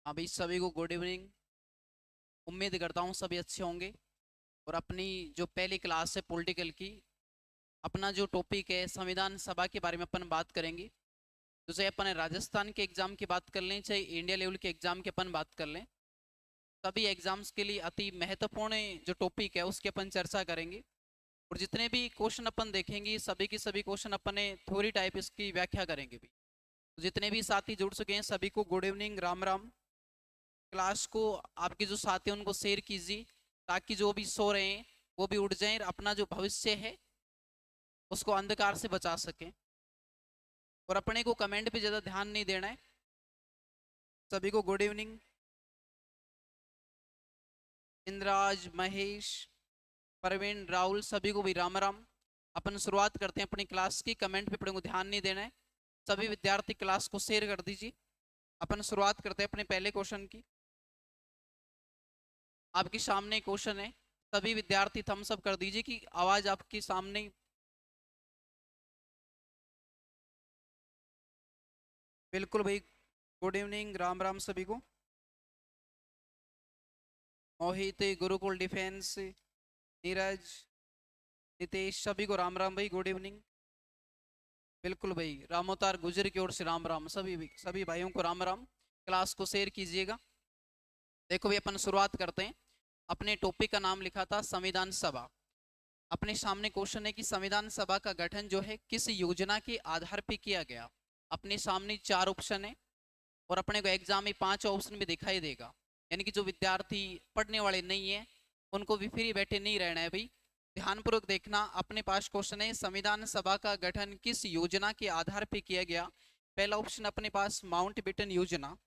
हाँ भाई, सभी को गुड इवनिंग। उम्मीद करता हूँ सभी अच्छे होंगे। और अपनी जो पहली क्लास है पॉलिटिकल की, अपना जो टॉपिक है संविधान सभा के बारे में अपन बात करेंगे। तो चाहे अपन राजस्थान के एग्जाम की बात कर लें, चाहे इंडिया लेवल के एग्जाम की अपन बात कर लें, सभी एग्जाम्स के लिए अति महत्वपूर्ण जो टॉपिक है उसकी अपन चर्चा करेंगे। और जितने भी क्वेश्चन अपन देखेंगे, सभी के सभी क्वेश्चन अपने थ्योरी टाइप इसकी व्याख्या करेंगे भी। तो जितने भी साथी जुड़ चुके हैं सभी को good evening, Ram Ram. Class को आपके जो साथी हैं उनको शेयर कीजिए, ताकि जो भी सो रहे हैं वो भी उठ जाएं और अपना जो भविष्य है उसको अंधकार से बचा सकें। और अपने को कमेंट पे ज़्यादा ध्यान नहीं देना है। सभी को गुड इवनिंग। इंद्राज, महेश, प्रवीण, राहुल, सभी को भी राम राम। अपन शुरुआत करते हैं अपनी क्लास की। कमेंट पे अपने को ध्यान नहीं देना है। सभी विद्यार्थी क्लास को शेयर कर दीजिए। अपन शुरुआत करते हैं अपने पहले क्वेश्चन की। आपके सामने क्वेश्चन है, सभी विद्यार्थी थम्स अप कर दीजिए कि आवाज आपके सामने। बिल्कुल भाई, गुड इवनिंग, राम राम सभी को। मोहित, गुरुकुल डिफेंस, नीरज, नितेश, सभी को राम राम भाई, गुड इवनिंग। बिल्कुल भाई, रामोतार गुजर की ओर से राम राम, सभी भाइयों को राम राम। क्लास को शेयर कीजिएगा। देखो भाई, अपन शुरुआत करते हैं। अपने टॉपिक का नाम लिखा था संविधान सभा। अपने सामने क्वेश्चन है कि संविधान सभा का गठन जो है किस योजना के आधार पर किया गया। अपने सामने चार ऑप्शन है और अपने को एग्जाम में पांच ऑप्शन भी दिखाई देगा। यानी कि जो विद्यार्थी पढ़ने वाले नहीं है उनको भी फ्री बैठे नहीं रहना है भाई। ध्यानपूर्वक देखना। अपने पास क्वेश्चन है, संविधान सभा का गठन किस योजना के आधार पर किया गया। पहला ऑप्शन अपने पास माउंट बेटन योजना।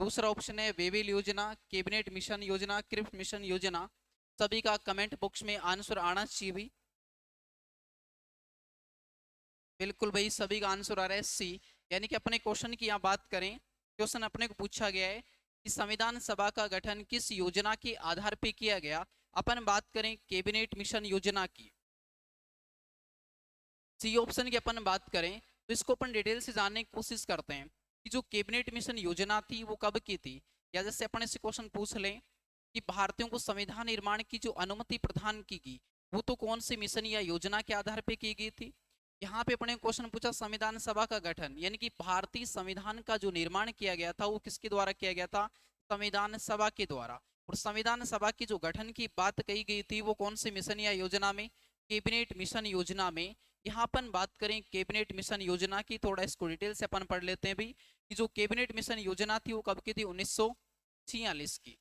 दूसरा ऑप्शन है वेवेल योजना, कैबिनेट मिशन योजना, क्रिप्स मिशन योजना। सभी का कमेंट बॉक्स में आंसर आना चाहिए भाई। बिल्कुल भाई, सभी का आंसर आ रहा है सी। यानी कि अपने क्वेश्चन की यहाँ बात करें, क्वेश्चन अपने को पूछा गया है कि संविधान सभा का गठन किस योजना के आधार पर किया गया। अपन बात करें कैबिनेट मिशन योजना की। सी ऑप्शन की अपन बात करें तो इसको अपन डिटेल से जानने की कोशिश करते हैं कि जो कैबिनेट मिशन योजना थी वो कब की थी। या जैसे अपन इससे क्वेश्चन पूछ लें कि भारतीयों को संविधान निर्माण की जो अनुमति प्रदान की गई वो तो कौन से मिशन या योजना के आधार पर की गई थी। यहाँ पे अपने क्वेश्चन पूछा संविधान सभा का गठन, यानी कि भारतीय संविधान का जो निर्माण किया गया था वो किसके द्वारा किया गया था, संविधान सभा के द्वारा। और संविधान सभा की जो गठन की बात कही गई थी वो कौन से मिशन या योजना में, कैबिनेट मिशन योजना में। यहाँ अपन बात करें कैबिनेट मिशन योजना की, थोड़ा इसको डिटेल से अपन पढ़ लेते हैं भी कि जो कैबिनेट मिशन योजना थी वो कब की थी, 1946 की।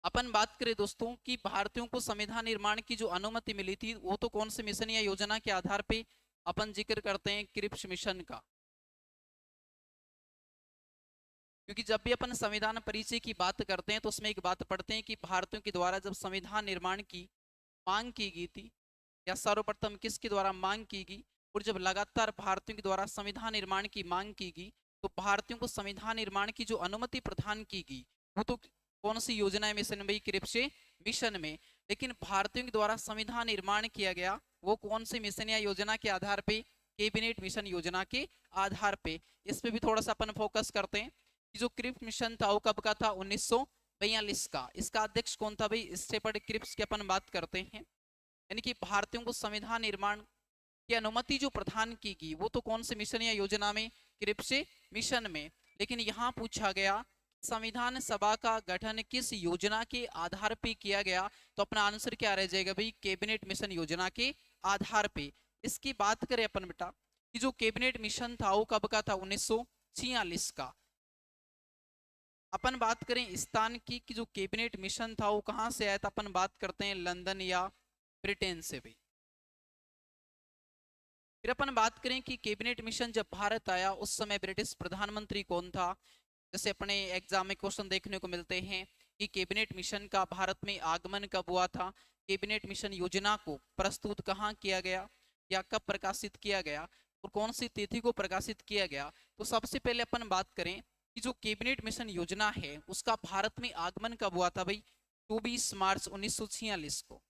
अपन बात करें दोस्तों कि भारतीयों को संविधान निर्माण की जो अनुमति मिली थी वो तो कौन से मिशन या योजना के आधार पे अपन जिक्र करते हैं, क्रिप्स मिशन का। क्योंकि जब भी अपन संविधान परिचय की बात करते हैं तो उसमें एक बात पढ़ते हैं कि भारतीयों के द्वारा जब संविधान निर्माण की मांग की गई थी, या सर्वप्रथम किसके द्वारा मांग की गई, और जब लगातार भारतीयों के द्वारा संविधान निर्माण की मांग की गई तो भारतीयों को संविधान निर्माण की जो अनुमति प्रदान की गई वो तो कौन सी योजना में से भाई, क्रिप्स मिशन में। लेकिन भारतीयों के द्वारा संविधान निर्माण किया गया वो कौन से मिशन या योजना के आधार पे, कैबिनेट मिशन योजना के आधार पे। इस पे भी थोड़ा सा अपन फोकस करते हैं कि जो क्रिप्स मिशन था वो कब का था, 1942 का। इसका अध्यक्ष कौन था भाई, स्टेफर्ड क्रिप्स की अपन बात करते हैं। यानी कि भारतीयों को संविधान निर्माण की अनुमति जो प्रदान की गई वो तो कौन से मिशन या योजना में, क्रिप्स मिशन में। लेकिन यहाँ पूछा गया संविधान सभा का गठन किस योजना के आधार पे किया गया, तो अपना आंसर क्या रह जाएगा भाई, कैबिनेट मिशन योजना के आधार पे। इसकी बात करें अपन बेटा कि जो कैबिनेट मिशन था वो कब का था, 1946 का। अपन बात करें स्थान की कि जो कैबिनेट मिशन था वो कहां से आया था, अपन बात करते हैं लंदन या ब्रिटेन से भी। फिर अपन बात करें कि कैबिनेट मिशन जब भारत आया उस समय ब्रिटिश प्रधानमंत्री कौन था। जैसे अपने एग्जाम में क्वेश्चन देखने को मिलते हैं कि कैबिनेट मिशन का भारत में आगमन कब हुआ था, कैबिनेट मिशन योजना को प्रस्तुत कहाँ किया गया या कब प्रकाशित किया गया और कौन सी तिथि को प्रकाशित किया गया। तो सबसे पहले अपन बात करें कि जो कैबिनेट मिशन योजना है उसका भारत में आगमन कब हुआ था भाई, 24 मार्च 1946 को।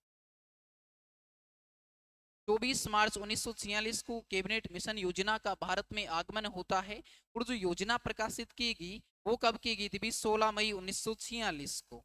24 मार्च 1946 को कैबिनेट मिशन योजना का भारत में आगमन होता है। और जो योजना प्रकाशित की गई वो कब की गई थी भाई? 16 मई 1946 को।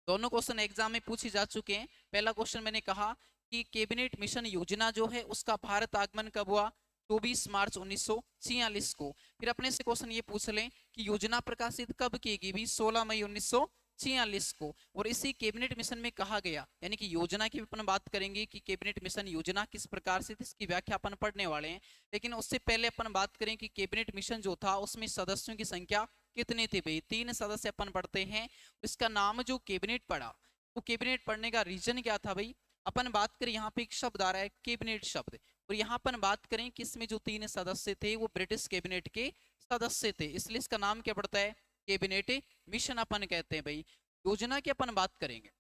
दोनों क्वेश्चन एग्जाम में पूछे जा चुके हैं। पहला क्वेश्चन मैंने कहा कि कैबिनेट मिशन योजना जो है उसका भारत आगमन कब हुआ? 24 मार्च 1946 को। फिर अपने से क्वेश्चन ये पूछ लें कि योजना प्रकाशित कब की गई भी? 16 मई 1946 को। और इसी कैबिनेट मिशन में कहा गया, यानी कि योजना की अपन बात करेंगे कि कैबिनेट मिशन योजना किस प्रकार से थी, इसकी व्याख्या अपन पढ़ने वाले हैं। लेकिन उससे पहले अपन बात करें कि कैबिनेट मिशन जो था उसमें सदस्यों की संख्या कितने थे भाई? 3 सदस्य अपन पढ़ते हैं। इसका नाम जो कैबिनेट पढ़ा, वो कैबिनेट पढ़ने का रीजन क्या था भाई? अपन बात करें, यहाँ पे एक शब्द आ रहा है कैबिनेट शब्द, और यहाँ अपन बात करें कि इसमें जो 3 सदस्य थे वो ब्रिटिश कैबिनेट के सदस्य थे, इसलिए इसका नाम क्या पड़ता है? कैबिनेट मिशन अपन कहते हैं भाई। योजना की अपन बात करेंगे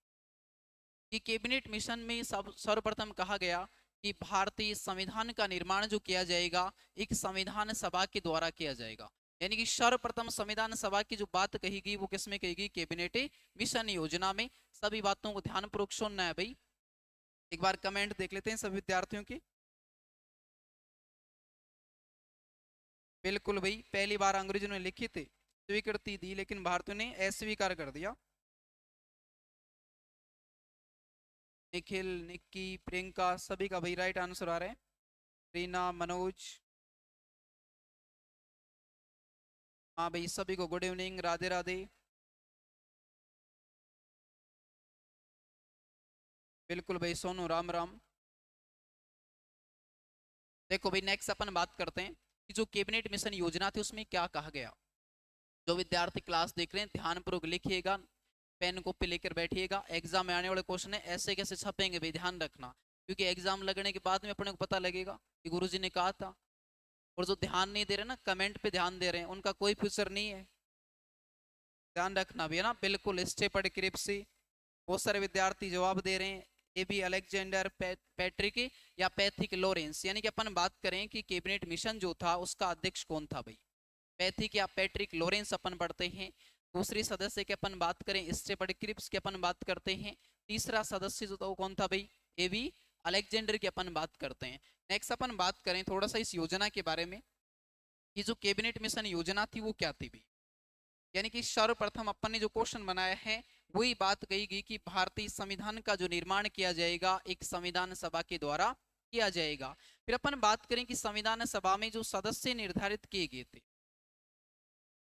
कि कैबिनेट मिशन में सब सर्वप्रथम कहा गया कि भारतीय संविधान का निर्माण जो किया जाएगा एक संविधान सभा के द्वारा किया जाएगा। यानी कि सर्वप्रथम संविधान सभा की जो बात कही गई वो किसमें कही गई? कैबिनेट मिशन योजना में। सभी बातों को ध्यानपूर्वक सुनना है भाई। एक बार कमेंट देख लेते हैं सभी विद्यार्थियों की। बिल्कुल भाई, पहली बार अंग्रेजों ने लिखी थी, स्वीकृति दी, लेकिन भारतीयों ने अस्वीकार कर दिया। निखिल, निक्की, प्रियंका, सभी का भाई राइट आंसर आ रहा है। रीना, मनोज, हाँ भाई सभी को गुड इवनिंग, राधे राधे। बिल्कुल भाई सोनू, राम राम। देखो भाई नेक्स्ट अपन बात करते हैं कि जो कैबिनेट मिशन योजना थी उसमें क्या कहा गया। जो विद्यार्थी क्लास देख रहे हैं ध्यानपूर्वक लिखिएगा, पेन कॉपी लेकर बैठिएगा। एग्जाम में आने वाले क्वेश्चन है, ऐसे कैसे छपेंगे भाई, ध्यान रखना, क्योंकि एग्जाम लगने के बाद में अपने को पता लगेगा कि गुरुजी ने कहा था। और जो ध्यान नहीं दे रहे ना, कमेंट पे ध्यान दे रहे हैं, उनका कोई फ्यूचर नहीं है, ध्यान रखना भी है ना। बिल्कुल स्टेपर्ड क्रिप्सी, बहुत सारे विद्यार्थी जवाब दे रहे हैं। ए बी अलेक्जेंडर, पैट्रिक या पैथिक लॉरेंस। यानी कि अपन बात करें कि कैबिनेट मिशन जो था उसका अध्यक्ष कौन था भाई? पैथिक या पैट्रिक लॉरेंस अपन पढ़ते हैं। दूसरी सदस्य की अपन बात करें स्टेपर्ड क्रिप्स की अपन बात करते हैं। तीसरा सदस्य जो था वो कौन था भाई? ए बी अलेक्जेंडर की अपन बात करते हैं। नेक्स्ट अपन बात करें थोड़ा सा इस योजना के बारे में कि जो कैबिनेट मिशन योजना थी वो क्या थी भाई। यानी कि सर्वप्रथम अपन ने जो क्वेश्चन बनाया है वही बात कही गई कि भारतीय संविधान का जो निर्माण किया जाएगा एक संविधान सभा के द्वारा किया जाएगा। फिर अपन बात करें कि संविधान सभा में जो सदस्य निर्धारित किए गए थे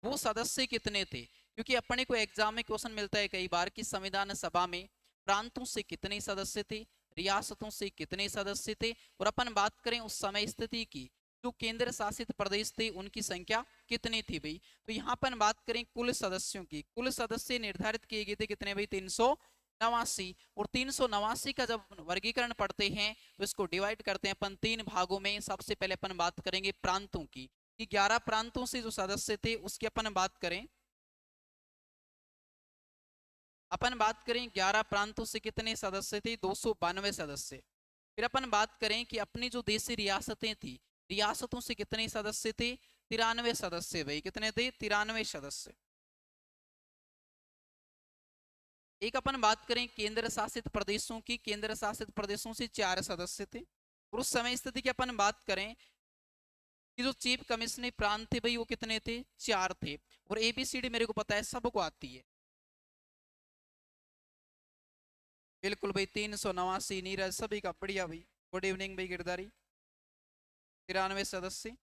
वो सदस्य कितने थे, क्योंकि अपने को एग्जाम में क्वेश्चन मिलता है कई बार कि संविधान सभा में प्रांतों से कितने सदस्य थे, रियासतों से कितने सदस्य थे। और अपन बात करें उस समय स्थिति की, जो केंद्र शासित प्रदेश थे उनकी संख्या कितनी थी भाई। तो यहाँ पर बात करें कुल सदस्यों की, कुल सदस्य निर्धारित किए गए थे कितने भाई? 389। और 389 का जब वर्गीकरण पढ़ते हैं तो इसको डिवाइड करते हैं अपन 3 भागों में। सबसे पहले अपन बात करेंगे प्रांतों की, कि 11 प्रांतों से जो सदस्य थे उसकी अपन बात करें। अपन बात करें 11 प्रांतों से कितने सदस्य थे? 292 सदस्य। फिर अपन बात करें कि अपनी जो देशी रियासतें थी, रियासतों से कितने सदस्य थे? 93 सदस्य भाई। कितने थे? 93 सदस्य। एक अपन बात करें केंद्र शासित प्रदेशों की, केंद्र शासित प्रदेशों से 4 सदस्य थे। और उस समय स्थिति की अपन बात करें कि जो चीफ कमिश्नर प्रांत थे भाई वो कितने थे? 4 थे। और एबीसीडी मेरे को पता है सबको आती है। बिल्कुल भाई 389। नीरज, सभी का बढ़िया भाई, गुड इवनिंग भाई गिरधारी। 93 सदस्य।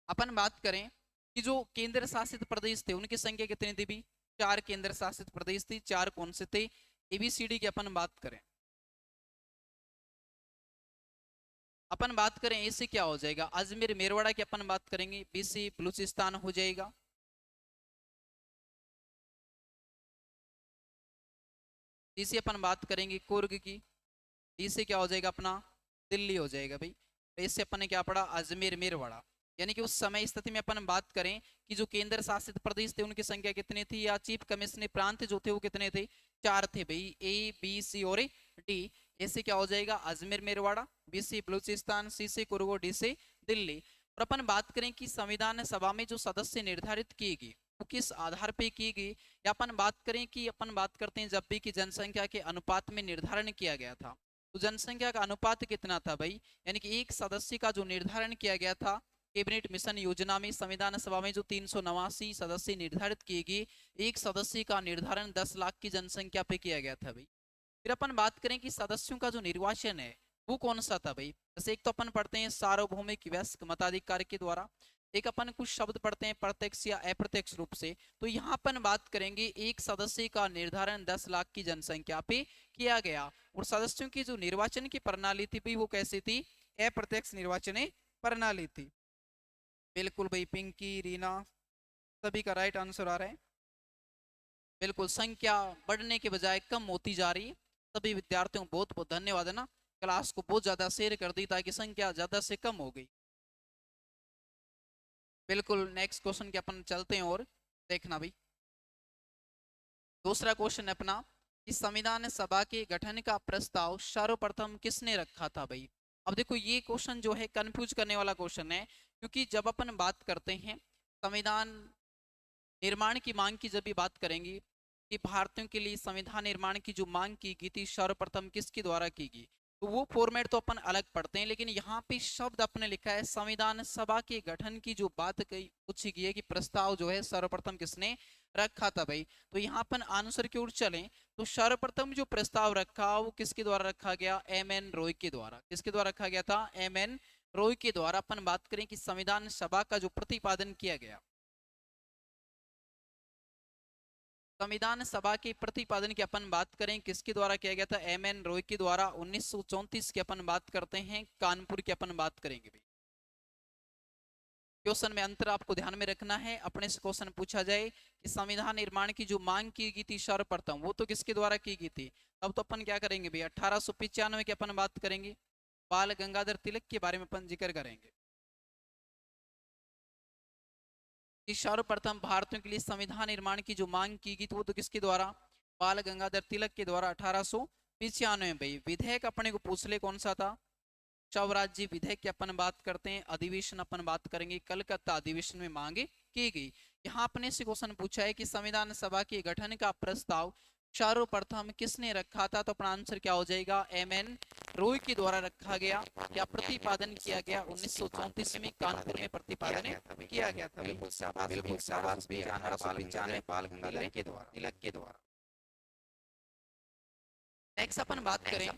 अपन बात करें कि जो केंद्र शासित प्रदेश थे उनकी संख्या कितनी थी भी? 4 केंद्र शासित प्रदेश थी। 4 कौन से थे? एबीसीडी की अपन बात करें, अपन बात करें ए से क्या हो जाएगा? अजमेर मेरवाड़ा की अपन बात करेंगे। बी से बलूचिस्तान हो जाएगा। डी से अपन बात करेंगे कुर्ग की। डी से क्या हो जाएगा अपना? दिल्ली हो जाएगा भाई। इससे अपन ने क्या पढ़ा? अजमेर मेरवाड़ा। यानी कि उस समय स्थिति में अपन बात करें कि जो केंद्र शासित प्रदेश थे उनकी संख्या कितनी थी, या चीफ कमिश्नर प्रांत जो थे वो कितने थे? 4 थे भाई। ए बी सी और डी। ए से क्या हो जाएगा? अजमेर मेरवाड़ा। बी से बलूचिस्तान। सी से कुर्ग। डी से दिल्ली। और अपन बात करें कि संविधान सभा में जो सदस्य निर्धारित किए गए वो किस आधार पे की गई, या अपन बात करें कि अपन बात करते हैं जब भी कि जनसंख्या के अनुपात में निर्धारण किया गया था। तो जनसंख्या का अनुपात कितना था भाई, यानी कि एक सदस्य का जो निर्धारण किया गया था कैबिनेट मिशन योजना में, संविधान सभा में जो 389 सदस्य निर्धारित किए गए, एक सदस्य का निर्धारण 10 लाख की जनसंख्या पे किया गया था भाई। फिर अपन बात करें कि सदस्यों का जो निर्वाचन है वो कौन सा था भाई। जैसे एक तो अपन पढ़ते हैं सार्वभौमिक वयस्क मताधिकार के द्वारा, एक अपन कुछ शब्द पढ़ते हैं प्रत्यक्ष या अप्रत्यक्ष रूप से। तो यहाँ अपन बात करेंगे एक सदस्य का निर्धारण 10 लाख की जनसंख्या पे किया गया, और सदस्यों की जो निर्वाचन की प्रणाली थी भाई वो कैसी थी, अप्रत्यक्ष निर्वाचन प्रणाली थी। बिल्कुल भाई, पिंकी, रीना, सभी का राइट आंसर आ रहा है। बिल्कुल, संख्या बढ़ने के बजाय कम होती जा रही है। सभी विद्यार्थियों को बहुत बहुत धन्यवाद है ना, क्लास को बहुत ज्यादा शेयर कर दी ताकि संख्या ज्यादा से कम हो गई। बिल्कुल, नेक्स्ट क्वेश्चन के अपन चलते हैं और देखना भाई। दूसरा क्वेश्चन है अपना कि संविधान सभा के गठन का प्रस्ताव सर्वप्रथम किसने रखा था भाई। अब देखो ये क्वेश्चन जो है कंफ्यूज करने वाला क्वेश्चन है, क्योंकि जब अपन बात करते हैं संविधान निर्माण की मांग की, जब भी बात करेंगे कि भारतीयों के लिए संविधान निर्माण की जो मांग की गई थी सर्वप्रथम किसके द्वारा की गई, तो वो फॉर्मेट तो अपन अलग पढ़ते हैं, लेकिन यहाँ पे शब्द अपने लिखा है संविधान सभा के गठन की जो बात कही पूछी गई है कि प्रस्ताव जो है सर्वप्रथम किसने रखा था भाई। तो यहाँ अपन आंसर की ओर चलें तो सर्वप्रथम जो प्रस्ताव रखा वो किसके द्वारा रखा गया, एम.एन. रॉय के द्वारा। किसके द्वारा रखा गया था, एम.एन. रॉय के द्वारा। अपन बात करें कि संविधान सभा का जो प्रतिपादन किया गया, संविधान सभा के प्रतिपादन की अपन बात करें किसके द्वारा किया गया था, एम.एन. रॉय के द्वारा। 1934 की अपन बात करते हैं, कानपुर की अपन बात करेंगे भाई। क्वेश्चन में अंतर आपको ध्यान में रखना है। अपने से क्वेश्चन पूछा जाए कि संविधान निर्माण की जो मांग की गई थी सर्वप्रथम वो तो किसके द्वारा की गई थी, अब तो अपन क्या करेंगे भाई 1895 की अपन बात करेंगे, बाल गंगाधर तिलक के बारे में अपन जिक्र करेंगे कि सर्वप्रथम भारतीयों के लिए संविधान निर्माण की जो मांग की गई थी वो तो किसके द्वारा, बाल गंगाधर तिलक के द्वारा 1895 भाई। विधेयक अपने को पूछ ले कौन सा था, स्वराज्य विधेयक की अपन बात करते हैं। अधिवेशन अपन बात करेंगे कलकत्ता अधिवेशन में मांगे की गई। यहाँ अपने से क्वेश्चन पूछा है कि संविधान सभा के गठन का प्रस्ताव सर्वप्रथम किसने रखा था, तो अपना आंसर क्या हो जाएगा, एम.एन. रॉय के द्वारा रखा गया या प्रतिपादन किया गया। 1934 में कानपुर में प्रतिपादन किया गया था। बिल्कुल शाबाश, बिल्कुल शाबाश, 1895 बाल गंगाधर तिलक के द्वारा। नेक्स्ट अपन बात करें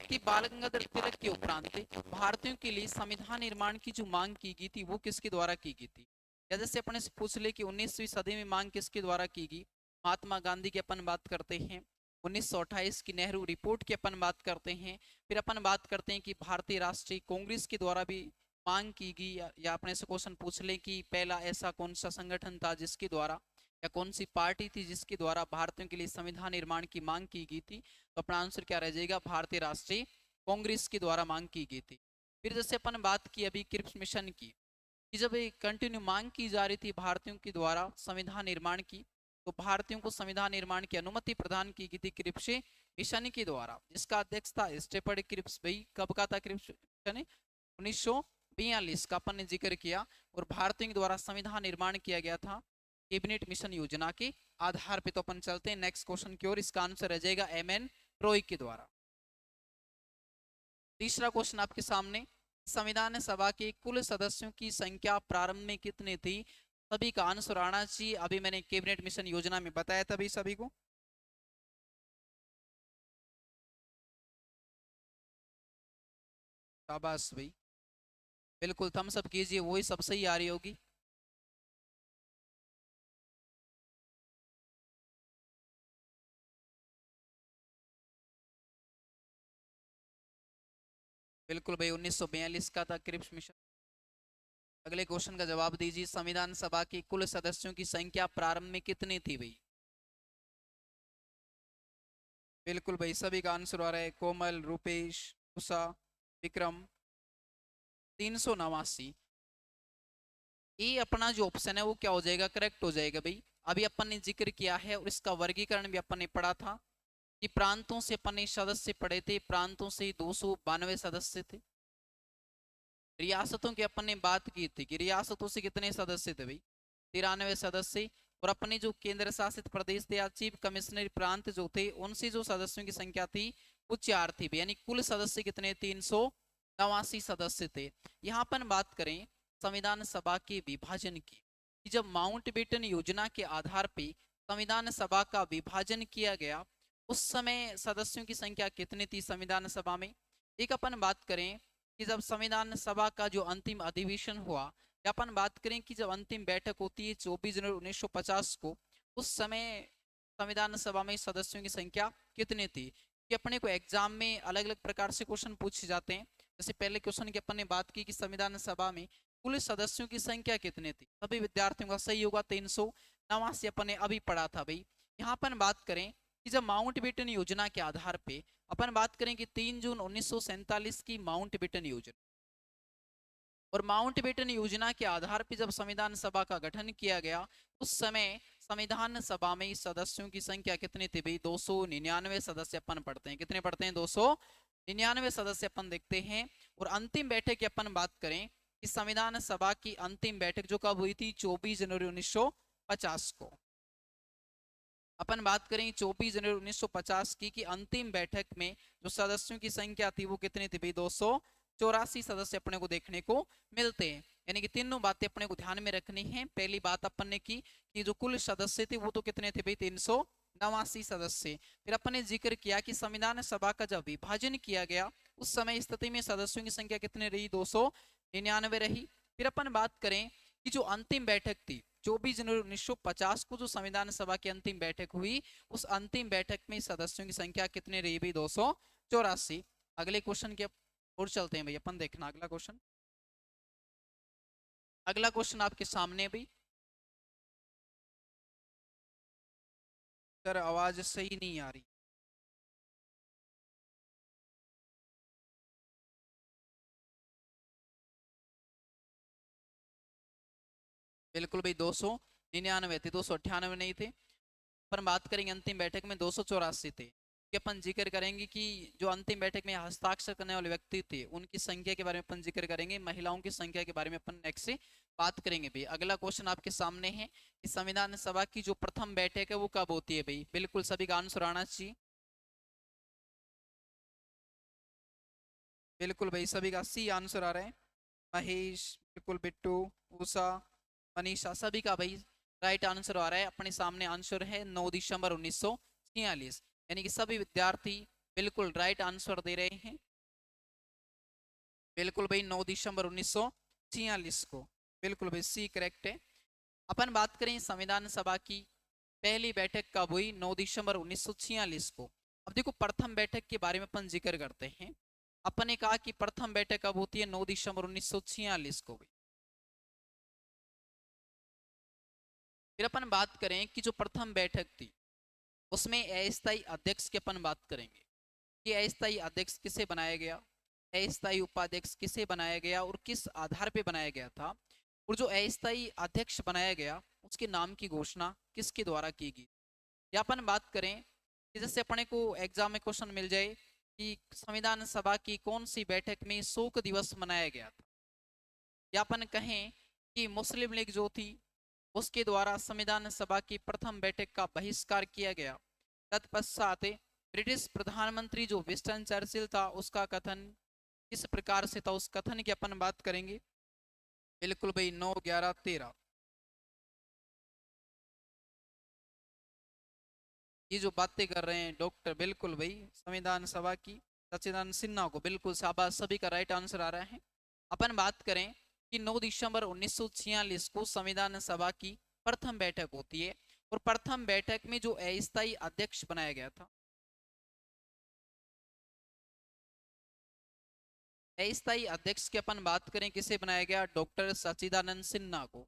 कि बाल गंगाधर तिलक के उपरांत भारतीयों के लिए संविधान निर्माण की जो मांग की गई थी वो किसके द्वारा की गई थी। या जैसे अपने से पूछ ले कि 19वीं सदी में मांग किसके द्वारा की गई, महात्मा गांधी की अपन बात करते हैं। 1928 की नेहरू रिपोर्ट की अपन बात करते हैं। फिर अपन बात करते हैं कि भारतीय राष्ट्रीय कांग्रेस के द्वारा भी मांग की गई। या अपने से क्वेश्चन पूछ ले कि पहला ऐसा कौन सा संगठन था जिसके द्वारा, या कौन सी पार्टी थी जिसके द्वारा भारतीयों के लिए संविधान निर्माण की मांग की गई थी, तो अपना आंसर क्या रह जाएगा, भारतीय राष्ट्रीय कांग्रेस के द्वारा मांग की गई थी। फिर जैसे अपन बात की अभी क्रिप्स मिशन की, कि जब कंटिन्यू मांग की जा रही थी भारतीयों के द्वारा संविधान निर्माण की, तो भारतीयों को संविधान निर्माण की अनुमति प्रदान की गई थी क्रिप्स मिशन के द्वारा, जिसका अध्यक्ष था स्टेफर्ड क्रिप्स भाई। कब का था क्रिप्स मिशन, 1942 का अपन ने जिक्र किया। और भारतीयों के द्वारा संविधान निर्माण किया गया था कैबिनेट मिशन योजना के आधार पे। तो अपन चलते हैं नेक्स्ट क्वेश्चन की ओर, इसका आंसर रह जाएगा एम.एन. रॉय के द्वारा। तीसरा क्वेश्चन आपके सामने, संविधान सभा के कुल सदस्यों की संख्या प्रारंभ में कितनी थी, सभी का आंसर आना चाहिए। अभी मैंने कैबिनेट मिशन योजना में बताया था भाई सभी को। शाबाश भाई, बिल्कुल थम्स अप कीजिए, वही सब सही आ रही होगी। बिल्कुल भाई, 1942 का था क्रिप्स मिशन। अगले क्वेश्चन का जवाब दीजिए, संविधान सभा की कुल सदस्यों की संख्या प्रारंभ में कितनी थी भाई। बिल्कुल भाई, सभी का आंसर आ रहा है, कोमल, रूपेश, उषा, विक्रम। 389। ये अपना जो ऑप्शन है वो क्या हो जाएगा, करेक्ट हो जाएगा भाई। अभी अपन ने जिक्र किया है और इसका वर्गीकरण भी अपन ने पढ़ा था कि प्रांतों से अपन ने सदस्य पढ़े थे, प्रांतों से 292 सदस्य थे। रियासतों की अपन ने बात की थी कि रियासतों से कितने सदस्य थे भाई, 93 सदस्य। और अपने जो केंद्र शासित प्रदेश थे या चीफ कमिश्नर प्रांत जो थे उनसे जो सदस्यों की संख्या थी वो 4 थी, यानी कुल सदस्य कितने, 389 सदस्य थे। यहाँ पर बात करें संविधान सभा के विभाजन की, कि जब माउंटबेटन योजना के आधार पे संविधान सभा का विभाजन किया गया, उस समय सदस्यों की संख्या कितनी थी संविधान सभा में। एक अपन बात करें कि जब संविधान सभा का जो अंतिम अधिवेशन हुआ, या अपन बात करें कि जब अंतिम बैठक होती है 24 जनवरी 1950 को, उस समय संविधान सभा में सदस्यों की संख्या कितनी थी। कि अपने को एग्जाम में अलग अलग प्रकार से क्वेश्चन पूछे जाते हैं। जैसे पहले क्वेश्चन की अपन ने बात की कि संविधान सभा में कुल सदस्यों की संख्या कितनी थी, सभी विद्यार्थियों का सही होगा 389, अपन ने अभी पढ़ा था भाई। यहाँ अपन बात करें कि जब माउंटबेटन योजना के आधार पे अपन बात करें कि 3 जून 1947 की माउंटबेटन योजना, और माउंटबेटन योजना के आधार पर जब संविधान सभा का गठन किया गया, उस समय संविधान सभा में सदस्यों की संख्या कितनी थी भाई, 299 सदस्य अपन पढ़ते हैं। कितने पढ़ते हैं, 299 सदस्य अपन देखते हैं। और अंतिम बैठक की अपन बात करें कि संविधान सभा की अंतिम बैठक जो कब हुई थी, 24 जनवरी 1950 को। अपन बात करें 24 जनवरी 1950 की कि अंतिम बैठक में जो सदस्यों की संख्या थी वो कितनी थी भाई, 284 सदस्य अपने को देखने को मिलते हैं। यानी कि तीनों बातें अपने को ध्यान में रखनी है। पहली बात अपन ने की कि जो कुल सदस्य थे वो तो कितने थे भाई, 389 सदस्य। फिर अपन ने जिक्र किया कि संविधान सभा का जब विभाजन किया गया, उस समय स्थिति में सदस्यों की संख्या कितनी रही, 299 रही। फिर अपन बात करें कि जो अंतिम बैठक थी 24 जनवरी 1950 को जो संविधान सभा की अंतिम बैठक हुई, उस अंतिम बैठक में सदस्यों की संख्या कितनी रही भाई, 284। अगले क्वेश्चन के और चलते हैं भाई, अपन देखना अगला क्वेश्चन। अगला क्वेश्चन आपके सामने भाई। सर आवाज सही नहीं आ रही। बिल्कुल भाई, 299 थे, 298 नहीं थे। अपन बात करेंगे अंतिम बैठक में 284 थे। कि अपन जिक्र करेंगे कि जो अंतिम बैठक में हस्ताक्षर करने वाले व्यक्ति थे उनकी संख्या के बारे में अपन जिक्र करेंगे, महिलाओं की संख्या के बारे में अपन नेक्स्ट से बात करेंगे भाई। अगला क्वेश्चन आपके सामने है कि संविधान सभा की जो प्रथम बैठक है वो कब होती है भाई। बिल्कुल सभी का आंसर आना चाहिए। बिल्कुल भाई, सभी का सी आंसर आ रहा है। महेश, बिल्कुल बिट्टू, उषा, मनीषा, सभी का भाई राइट आंसर आ रहा है। अपने सामने आंसर है 9 दिसंबर 1946। यानी कि सभी विद्यार्थी बिल्कुल राइट आंसर दे रहे हैं। बिल्कुल भाई, 9 दिसंबर 1946 को। बिल्कुल भाई, सी करेक्ट है। अपन बात करें संविधान सभा की पहली बैठक कब हुई, 9 दिसंबर 1946 को। अब देखो प्रथम बैठक के बारे में अपन जिक्र करते हैं। अपन ने कहा कि प्रथम बैठक कब होती है, 9 दिसंबर 1946 को हुई। फिर अपन बात करें कि जो प्रथम बैठक थी उसमें अस्थायी अध्यक्ष की अपन बात करेंगे कि अस्थायी अध्यक्ष किसे बनाया गया, अस्थायी उपाध्यक्ष किसे बनाया गया और किस आधार पे बनाया गया था। और जो अस्थायी अध्यक्ष बनाया गया उसके नाम की घोषणा किसके द्वारा की गई। या अपन बात करें कि जैसे अपने को एग्जाम में क्वेश्चन मिल जाए कि संविधान सभा की कौन सी बैठक में शोक दिवस मनाया गया था, या अपन कहें कि मुस्लिम लीग जो थी उसके द्वारा संविधान सभा की प्रथम बैठक का बहिष्कार किया गया। तत्पश्चात ब्रिटिश प्रधानमंत्री जो विंस्टन चर्चिल था उसका कथन किस प्रकार से था, उस कथन की अपन बात करेंगे। बिल्कुल भाई, 9, 11, 13। ये जो बातें कर रहे हैं डॉक्टर, बिल्कुल भाई संविधान सभा की सच्चिदानंद सिन्हा को, बिल्कुल शाबाश, सभी का राइट आंसर आ रहा है। अपन बात करें कि 9 दिसंबर 1946 को संविधान सभा की प्रथम बैठक होती है, और प्रथम बैठक में जो अस्थायी अध्यक्ष बनाया गया था, अस्थायी अध्यक्ष की अपन बात करें किसे बनाया गया, डॉक्टर सच्चिदानंद सिन्हा को।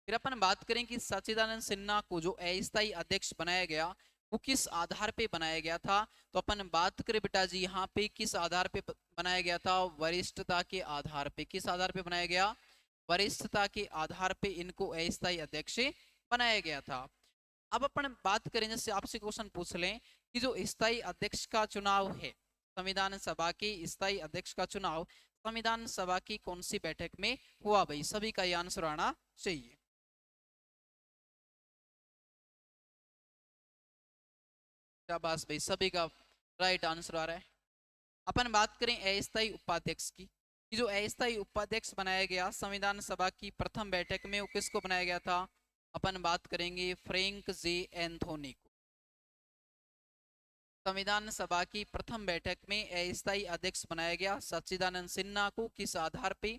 फिर अपन बात करें कि सच्चिदानंद सिन्हा को जो अस्थायी अध्यक्ष बनाया गया वो किस आधार पे बनाया गया था। तो अपन बात करें बेटा जी यहाँ पे किस आधार पे बनाया गया था, वरिष्ठता के आधार पे। किस आधार पे बनाया गया, वरिष्ठता के आधार पे इनको अस्थायी अध्यक्ष बनाया गया था। अब अपन बात करें, जैसे आपसे क्वेश्चन पूछ लें कि जो स्थायी अध्यक्ष का चुनाव है, संविधान सभा के स्थायी अध्यक्ष का चुनाव संविधान सभा की कौन सी बैठक में हुआ भाई, सभी का ये आंसर आना चाहिए। शाबाश भाई, सभी का राइट आंसर आ रहा है। अपन बात करें अस्थायी उपाध्यक्ष की, कि जो अस्थायी उपाध्यक्ष बनाया गया संविधान सभा की प्रथम बैठक में, वो किसको बनाया गया था? अपन बात करेंगे फ्रैंक जे एंथोनी को। संविधान सभा की प्रथम बैठक में अस्थायी अध्यक्ष बनाया गया सच्चिदानंद सिन्हा को। किस आधार पे?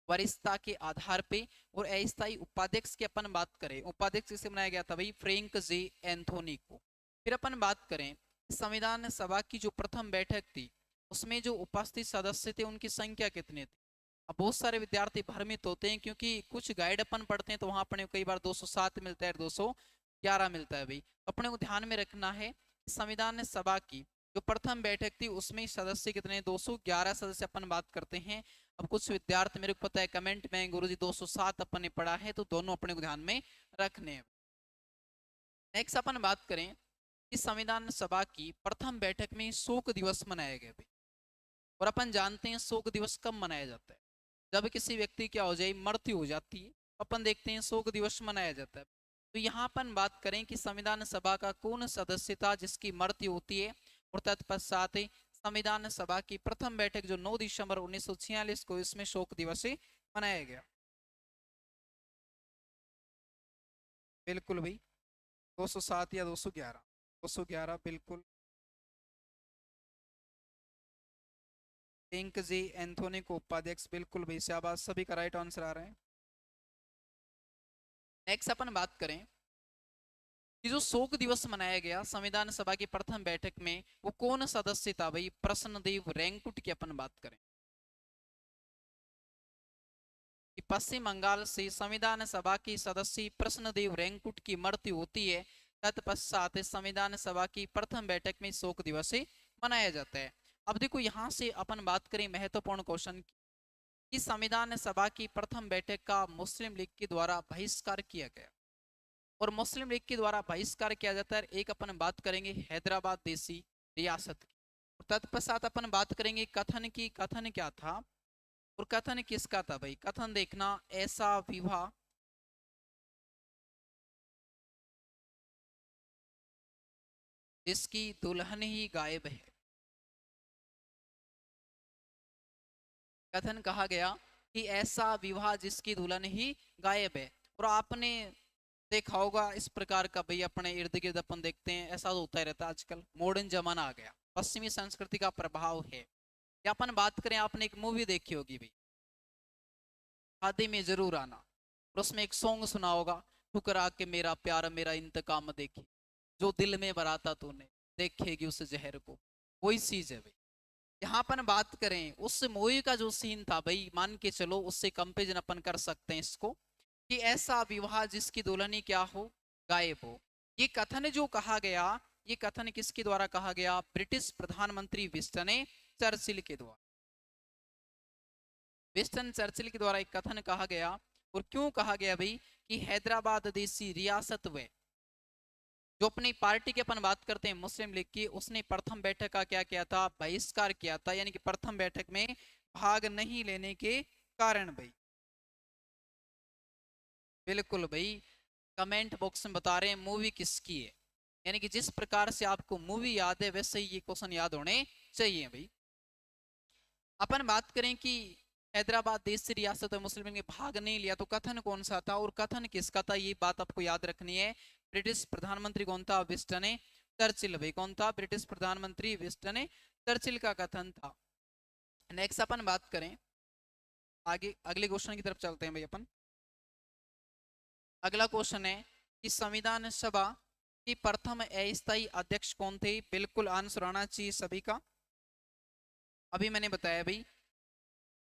वरिष्ठता के आधार पे। और अस्थायी उपाध्यक्ष की अपन बात करें, उपाध्यक्ष किसे बनाया गया था भाई? फ्रैंक जे एंथोनी को। फिर अपन बात करें संविधान सभा की जो प्रथम बैठक थी, उसमें जो उपस्थित सदस्य थे उनकी संख्या कितनी थी? अब बहुत सारे विद्यार्थी भ्रमित होते हैं, क्योंकि कुछ गाइड अपन पढ़ते हैं तो वहां अपने को कई बार 207 मिलता है, 211 मिलता है भाई। अपने को ध्यान में रखना है संविधान सभा की जो प्रथम बैठक थी उसमें सदस्य कितने? 211 सदस्य अपन बात करते हैं। अब कुछ विद्यार्थी, मेरे को पता है कमेंट में, गुरुजी 207 अपन ने पढ़ा है, तो दोनों अपने को ध्यान में रखने हैं। नेक्स्ट अपन बात करें कि संविधान सभा की प्रथम बैठक में शोक दिवस मनाया गया भाई। और अपन जानते हैं शोक दिवस कब मनाया जाता है? जब किसी व्यक्ति की हो जाए, मृत्यु हो जाती है, अपन देखते हैं शोक दिवस मनाया जाता है। तो यहाँ अपन बात करें कि संविधान सभा का कौन सदस्य था जिसकी मृत्यु होती है, और तत्पश्चात संविधान सभा की प्रथम बैठक जो 9 दिसंबर 1946 को, इसमें शोक दिवस मनाया गया। बिल्कुल भाई, 207 या 211? 211 बिल्कुल। फ्रैंक जे एंथोनी को उपाध्यक्ष, बिल्कुल भाई, शाबाश, सभी का राइट आंसर आ रहा है। नेक्स्ट अपन बात करें कि जो शोक दिवस मनाया गया संविधान सभा की प्रथम बैठक में, वो कौन सदस्य था भाई? प्रश्नदेव रैंकुट की अपन बात करें कि पश्चिम बंगाल से संविधान सभा की सदस्य प्रश्नदेव रैंकुट की मृत्यु होती है, तत्पश्चात संविधान सभा की प्रथम बैठक में शोक दिवस मनाया जाता है। अब देखो यहाँ से अपन बात करें महत्वपूर्ण क्वेश्चन की, कि संविधान सभा की प्रथम बैठक का मुस्लिम लीग के द्वारा बहिष्कार किया गया। और मुस्लिम लीग के द्वारा बहिष्कार किया जाता है, एक अपन बात करेंगे हैदराबाद देसी रियासत की। तत्पश्चात अपन बात करेंगे कथन की, कथन क्या था और कथन किसका था भाई? कथन देखना, ऐसा विवाह जिसकी दुल्हन ही गायब है। कथन कहा गया कि ऐसा विवाह जिसकी दुल्हन ही गायब है। और आपने देखा होगा इस प्रकार का भाई, अपने इर्द गिर्द अपन देखते हैं, ऐसा तो होता ही रहता है। आजकल मॉडर्न जमाना आ गया, पश्चिमी संस्कृति का प्रभाव है। या अपन बात करें, आपने एक मूवी देखी होगी भाई, शादी में जरूर आना, और उसमें एक सॉन्ग सुना होगा, ठुकरा के मेरा प्यार मेरा इंतकाम देखी, जो दिल में भराता तूने देखेगी उस जहर को। वही चीज है भाई। यहाँ अपन बात करें उस मूवी का जो सीन था भाई, मान के चलो उससे कंपेरिजन अपन कर सकते हैं इसको, कि ऐसा विवाह जिसकी दुल्हनी क्या हो? गायब हो। ये कथन जो कहा गया, ये कथन किसके द्वारा कहा गया? ब्रिटिश प्रधानमंत्री विंस्टन चर्चिल के द्वारा। विंस्टन चर्चिल के द्वारा एक कथन कहा गया। और क्यों कहा गया भाई? कि हैदराबाद देसी रियासत व जो अपनी पार्टी की अपन बात करते हैं मुस्लिम लीग की, उसने प्रथम बैठक का क्या किया था? बहिष्कार किया था, यानी कि प्रथम बैठक में भाग नहीं लेने के कारण भाई। बिल्कुल भाई, कमेंट बॉक्स में बता रहे हैं मूवी किसकी है, यानी कि जिस प्रकार से आपको मूवी याद है वैसे ही ये क्वेश्चन याद होने चाहिए भाई। अपन बात करें कि हैदराबाद देश रियासत मुस्लिम लीग ने भाग नहीं लिया, तो कथन कौन सा था और कथन किसका था, ये बात आपको याद रखनी है। ब्रिटिश प्रधानमंत्री कौन था? विंस्टन चर्चिल भाई। कौन था? ब्रिटिश प्रधानमंत्री विंस्टन चर्चिल का कथन था। नेक्स्ट अपन बात करें आगे, अगले क्वेश्चन की तरफ चलते हैं भाई अपन। अगला क्वेश्चन है कि संविधान सभा की प्रथम अस्थायी अध्यक्ष कौन थे? बिल्कुल आंसर आना चाहिए सभी का। अभी मैंने बताया भाई,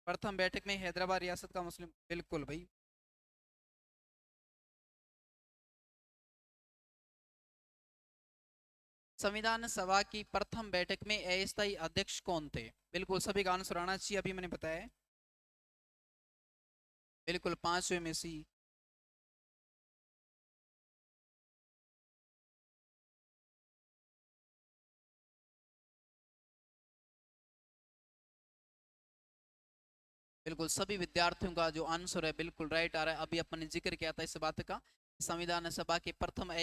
प्रथम बैठक में हैदराबाद रियासत का मुस्लिम, बिल्कुल भाई। संविधान सभा की प्रथम बैठक में अस्थायी अध्यक्ष कौन थे? बिल्कुल सभी का आंसर आना चाहिए, अभी मैंने बताया है। बिल्कुल, पांचवें में सी। बिल्कुल सभी विद्यार्थियों का जो आंसर है बिल्कुल राइट आ रहा है। अभी अपन ने जिक्र किया था इस बात का, संविधान सभा के प्रथम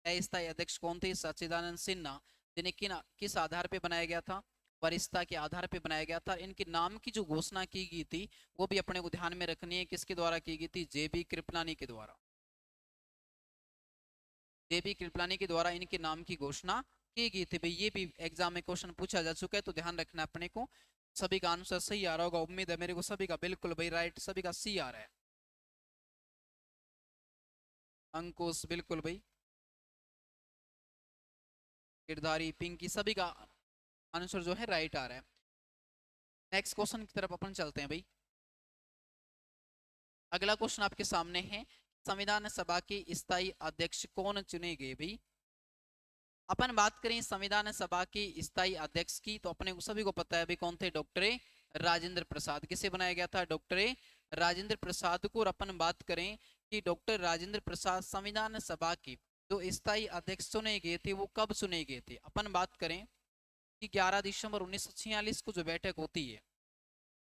अस्थायी अध्यक्ष कौन थे? सच्चिदानंद सिन्हा। जिन्हें किस आधार पे बनाया गया था? वरिष्ठता के आधार पे बनाया गया था। इनके नाम की जो घोषणा की गई थी वो भी अपने को ध्यान में रखनी है, किसके द्वारा की गई थी? जेबी कृपलानी के द्वारा। जेबी कृपलानी के द्वारा इनके नाम की घोषणा की गई थी। भाई ये भी एग्जाम में क्वेश्चन पूछा जा चुका है, तो ध्यान रखना अपने को। सभी का आंसर सही आ रहा होगा, उम्मीद है मेरे को सभी का। बिल्कुल भाई राइट, सभी का सी आ रहा है। अंकुश बिल्कुल भाई, गिरधारी, पिंकी, सभी का आंसर जो है राइट आ रहा है। नेक्स्ट क्वेश्चन की तरफ अपन चलते हैं भाई। अगला क्वेश्चन आपके सामने है, संविधान सभा के स्थायी अध्यक्ष कौन चुने गए भाई? अपन बात करें संविधान सभा के स्थायी अध्यक्ष की, तो अपने सभी को पता है भाई कौन थे? डॉक्टर राजेंद्र प्रसाद। किसे बनाया गया था? डॉक्टर राजेंद्र प्रसाद को। और अपन बात करें कि डॉक्टर राजेंद्र प्रसाद संविधान सभा के जो स्थायी अध्यक्ष चुने गए थे वो कब चुने गए थे? अपन बात करें कि 11 दिसंबर 1946 को जो बैठक होती है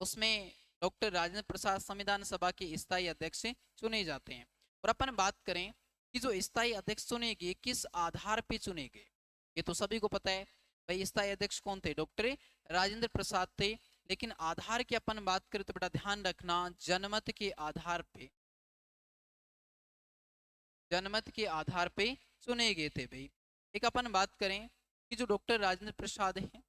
उसमें डॉक्टर राजेंद्र प्रसाद संविधान सभा के स्थायी अध्यक्ष चुने जाते हैं। और अपन बात करें कि जो स्थायी अध्यक्ष चुने गए किस आधार पे चुने गए, ये तो सभी को पता है भाई। स्थायी अध्यक्ष कौन थे? डॉक्टर राजेंद्र प्रसाद थे। लेकिन आधार की अपन बात करें तो बेटा ध्यान रखना, जनमत के आधार पे, जनमत के आधार पे चुने गए थे भाई। एक अपन बात करें कि जो डॉक्टर राजेंद्र प्रसाद है,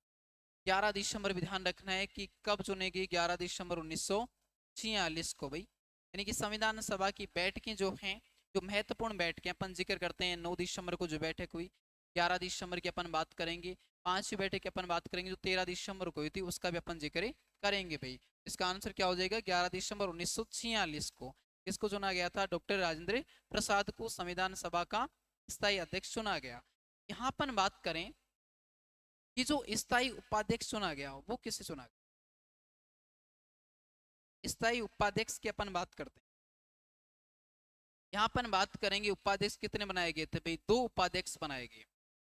11 दिसंबर भी ध्यान रखना है कि कब चुने गए? 11 दिसंबर 1946 को भाई। यानी कि संविधान सभा की बैठकें जो हैं, जो महत्वपूर्ण बैठकें अपन जिक्र करते हैं, 9 दिसंबर को जो बैठक हुई, 11 दिसंबर की अपन बात करेंगे, 5वीं बैठक की अपन बात करेंगे जो 13 दिसंबर को हुई थी, उसका भी अपन जिक्र करेंगे भाई। इसका आंसर क्या हो जाएगा? 11 दिसंबर 1946 को किसको चुना गया था? डॉक्टर राजेंद्र प्रसाद को संविधान सभा का स्थायी अध्यक्ष चुना गया। यहाँ अपन बात करें कि जो स्थायी उपाध्यक्ष चुना गया वो किससे चुना गया? स्थायी उपाध्यक्ष की अपन बात करते हैं। यहाँ अपन बात करेंगे उपाध्यक्ष कितने बनाए गए थे भाई? 2 उपाध्यक्ष बनाए गए।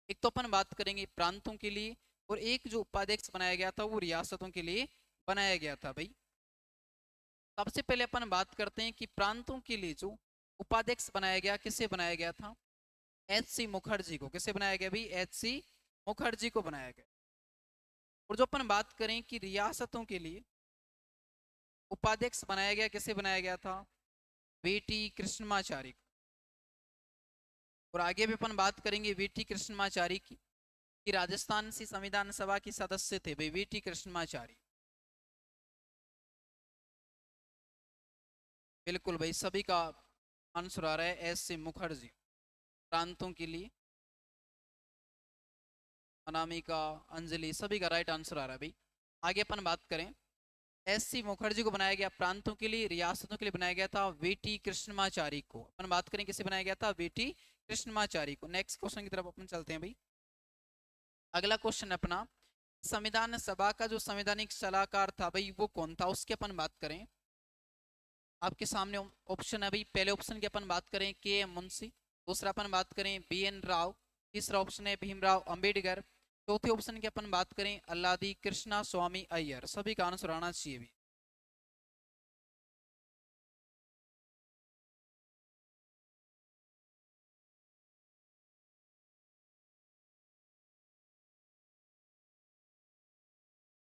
एक तो अपन बात करेंगे प्रांतों के लिए, और एक जो उपाध्यक्ष बनाया गया था वो रियासतों के लिए बनाया गया था भाई। सबसे पहले अपन बात करते हैं कि प्रांतों के लिए जो उपाध्यक्ष बनाया गया, किसे बनाया गया था? H.C. मुखर्जी को। किसे बनाया गया भाई? H.C. मुखर्जी को बनाया गया। और जो अपन बात करें कि रियासतों के लिए उपाध्यक्ष बनाया गया, किसे बनाया गया था? वीटी कृष्णमाचारी को। और आगे भी अपन बात करेंगे वीटी कृष्णमाचारी की, कि राजस्थान से संविधान सभा के सदस्य थे भाई वीटी कृष्णमाचारी। बिल्कुल भाई, सभी का आंसर आ रहा है S.C. मुखर्जी। प्रांतों के लिए अनामिका, अंजलि, सभी का राइट आंसर आ रहा है भाई। आगे अपन बात करें, S.C. मुखर्जी को बनाया गया प्रांतों के लिए, रियासतों के लिए बनाया गया था वीटी कृष्णमाचारी को। अपन बात करें किसे बनाया गया था? वीटी कृष्णमाचारी को। नेक्स्ट क्वेश्चन की तरफ अपन चलते हैं भाई। अगला क्वेश्चन अपना, संविधान सभा का जो संवैधानिक सलाहकार था भाई वो कौन था? उसकी अपन बात करें, आपके सामने ऑप्शन है भाई। पहले ऑप्शन की अपन बात करें K.M. मुंशी, दूसरा अपन बात करें B.N. राव, तीसरा ऑप्शन है भीमराव अंबेडकर, चौथे ऑप्शन की अपन बात करें अल्लादी कृष्णा स्वामी अय्यर। सभी का आंसर आना चाहिए भी।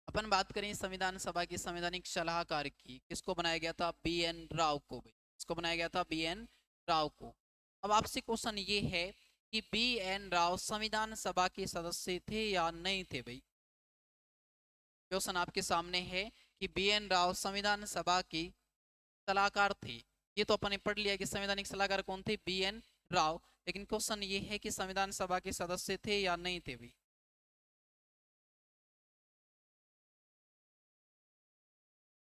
अपन बात करें संविधान सभा के संवैधानिक सलाहकार की, किसको बनाया गया था? B.N. राव को भाई। किसको बनाया गया था? B.N. राव को। अब आपसे क्वेश्चन ये है कि B.N. राव संविधान सभा के सदस्य थे या नहीं थे भाई? क्वेश्चन आपके सामने है कि B.N. राव संविधान सभा के सलाहकार थे। ये तो अपन ने पढ़ लिया कि संवैधानिक सलाहकार कौन थे? B.N. राव। लेकिन क्वेश्चन ये है कि संविधान सभा के सदस्य थे या नहीं थे भाई?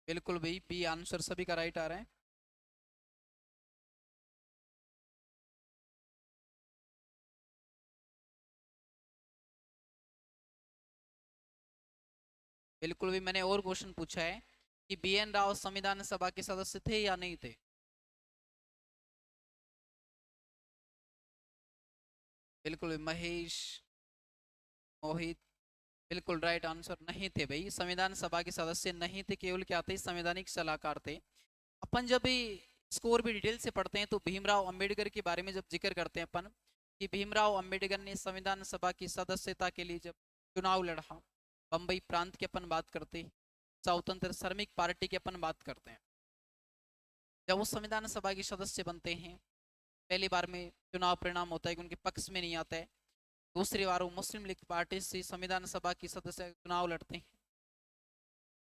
बिल्कुल भाई, बी आंसर सभी का राइट आ रहा है। बिल्कुल भी, मैंने और क्वेश्चन पूछा है कि B.N. राव संविधान सभा के सदस्य थे या नहीं थे? बिल्कुल महेश, मोहित, बिल्कुल राइट आंसर नहीं थे भाई। संविधान सभा के सदस्य नहीं थे, केवल क्या थे? संवैधानिक सलाहकार थे। अपन जब भी स्कोर भी डिटेल से पढ़ते हैं तो भीमराव अंबेडकर के बारे में जब जिक्र करते हैं अपन, कि भीमराव अंबेडकर ने संविधान सभा की सदस्यता के लिए जब चुनाव लड़ा, बम्बई प्रांत की अपन बात करते हैं, स्वतंत्र श्रमिक पार्टी की अपन बात करते हैं, जब वो संविधान सभा के सदस्य बनते हैं, पहली बार में चुनाव परिणाम होता है कि उनके पक्ष में नहीं आता है, दूसरी बार वो मुस्लिम लीग पार्टी से संविधान सभा की सदस्य चुनाव लड़ते हैं,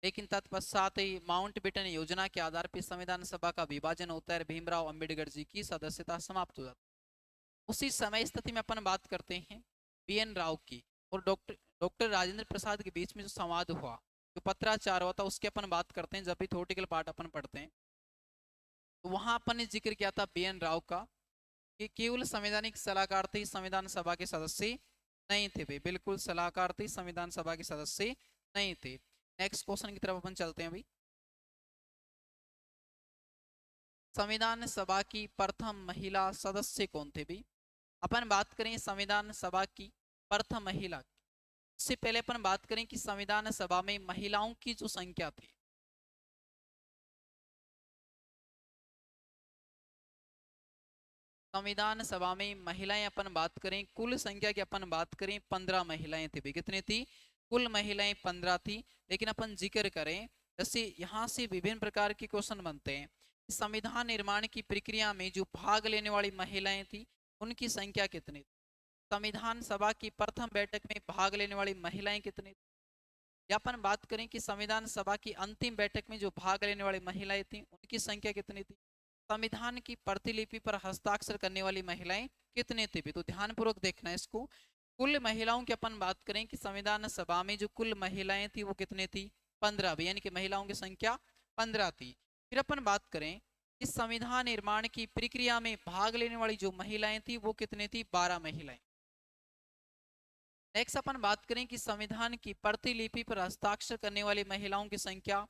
लेकिन तत्पश्चात ही माउंटबेटन योजना के आधार पर संविधान सभा का विभाजन होता है, भीमराव अंबेडकर जी की सदस्यता समाप्त हो जाती है। उसी समय स्थिति में अपन बात करते हैं BN राव की और डॉक्टर राजेंद्र प्रसाद के बीच में जो संवाद हुआ, जो पत्राचार हुआ था, उसके अपन बात करते हैं जब भी थ्योरेटिकल पार्ट अपन पढ़ते हैं। तो वहां अपन ने जिक्र किया था BN राव का कि केवल संवैधानिक सलाहकार थे, संविधान सभा के सदस्य नहीं थे भाई, बिल्कुल सलाहकार थे, संविधान सभा के सदस्य नहीं थे। नेक्स्ट क्वेश्चन की तरफ अपन चलते हैं भाई। संविधान सभा की प्रथम महिला सदस्य कौन थे भाई? अपन बात करें संविधान सभा की प्रथम महिला, उससे पहले अपन बात करें कि संविधान सभा में महिलाओं की जो संख्या थी, संविधान सभा में महिलाएं अपन बात करें, कुल संख्या की अपन बात करें 15 महिलाएं थी भाई। कितनी थी? कुल महिलाएं 15 थी। लेकिन अपन जिक्र करें, जैसे यहाँ से विभिन्न प्रकार के क्वेश्चन बनते हैं, संविधान निर्माण की प्रक्रिया में जो भाग लेने वाली महिलाएं थी उनकी संख्या कितनी थी? संविधान सभा की प्रथम बैठक में भाग लेने वाली महिलाएं कितनी थी? या अपन बात करें कि संविधान सभा की अंतिम बैठक में जो भाग लेने वाली महिलाएं थी उनकी संख्या कितनी थी? संविधान की प्रतिलिपि पर हस्ताक्षर करने वाली महिलाएं कितने थे भी? तो ध्यानपूर्वक देखना है इसको। कुल महिलाओं की अपन बात करें कि संविधान सभा में जो कुल महिलाएं थी वो कितने थी? 15 भी, यानी कि महिलाओं की संख्या 15 थी। फिर अपन बात करें कि संविधान निर्माण की प्रक्रिया में भाग लेने वाली जो महिलाएं थी वो कितने थी? 12 महिलाएं। नेक्स्ट अपन बात करें कि संविधान की प्रतिलिपि पर हस्ताक्षर करने वाली महिलाओं की संख्या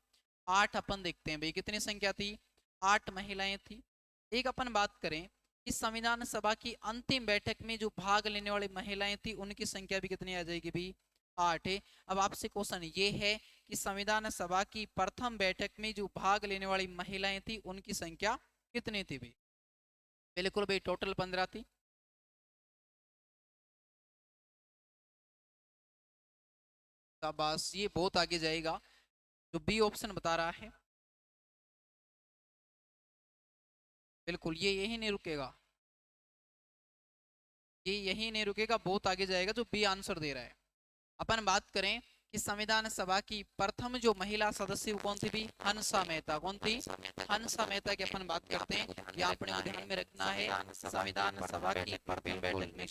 8 अपन देखते हैं भाई। कितनी संख्या थी? 8 महिलाएं थी। एक अपन बात करें कि संविधान सभा की अंतिम बैठक में जो भाग लेने वाली महिलाएं थी उनकी संख्या भी कितनी आ जाएगी भाई? 8 है। अब आपसे क्वेश्चन ये है कि संविधान सभा की प्रथम बैठक में जो भाग लेने वाली महिलाएं थी उनकी संख्या कितनी थी भाई? बिल्कुल भाई, टोटल 15 थी। बस ये बहुत आगे जाएगा, जो बी ऑप्शन बता रहा है, बिल्कुल ये यही नहीं रुकेगा, ये यही नहीं रुकेगा, बहुत आगे जाएगा जो बी आंसर दे रहा है। अपन बात करें कि संविधान सभा की प्रथम जो महिला सदस्य वो कौन थी भी? हंसा मेहता। कौन थी? हंसा मेहता की अपन बात करते हैं। ये आपने ध्यान में रखना है। संविधान सभा की प्रथम बैठक में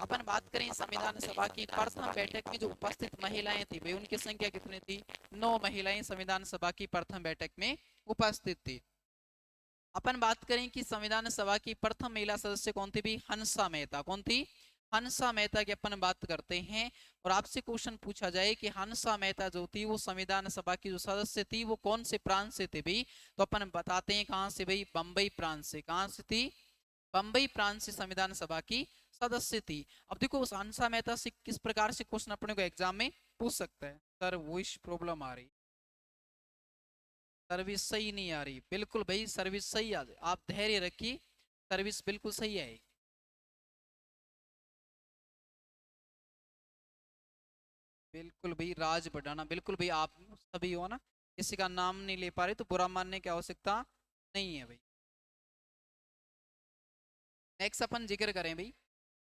अपन बात करें संविधान सभा की प्रथम बैठक में जो उपस्थित महिलाएं थी वे उनकी संख्या कितनी थी? 9 महिलाएं संविधान सभा की प्रथम बैठक में उपस्थित थी। अपन बात करें कि संविधान सभा की प्रथम महिला सदस्य कौन थी भी? हंसा मेहता। कौन थी? हंसा मेहता की अपन बात करते हैं। और आपसे क्वेश्चन पूछा जाए कि हंसा मेहता जो थी वो संविधान सभा की जो सदस्य थी वो कौन से प्रांत से थे भाई? तो अपन बताते हैं कहां से भाई? बंबई प्रांत से। कहां से थी? बंबई प्रांत से संविधान सभा की सदस्य थी। अब देखो उस हंसा मेहता से किस प्रकार से क्वेश्चन अपने को एग्जाम में पूछ सकता है। सर वॉइस प्रॉब्लम आ रही, सर्विस सही नहीं आ रही। बिल्कुल भाई सर्विस सही आ जाए, आप धैर्य रखिए, सर्विस बिल्कुल सही आएगी। बिल्कुल भाई राज बढ़ाना, बिल्कुल भाई आप सभी हो ना, किसी का नाम नहीं ले पा रहे तो बुरा मानने की आवश्यकता नहीं है भाई। नेक्स्ट अपन जिक्र करें भाई,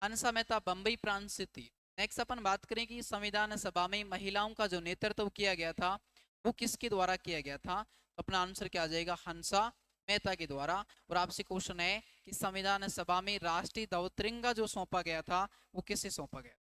हंसा मेहता बंबई प्रांत से थी। नेक्स्ट अपन बात करें कि संविधान सभा में महिलाओं का जो नेतृत्व किया गया था वो किसके द्वारा किया गया था? तो अपना आंसर क्या आ जाएगा? हंसा मेहता के द्वारा। और आपसे क्वेश्चन है कि संविधान सभा में राष्ट्रीय ध्वज तिरंगा जो सौंपा गया था वो किसे सौंपा गया?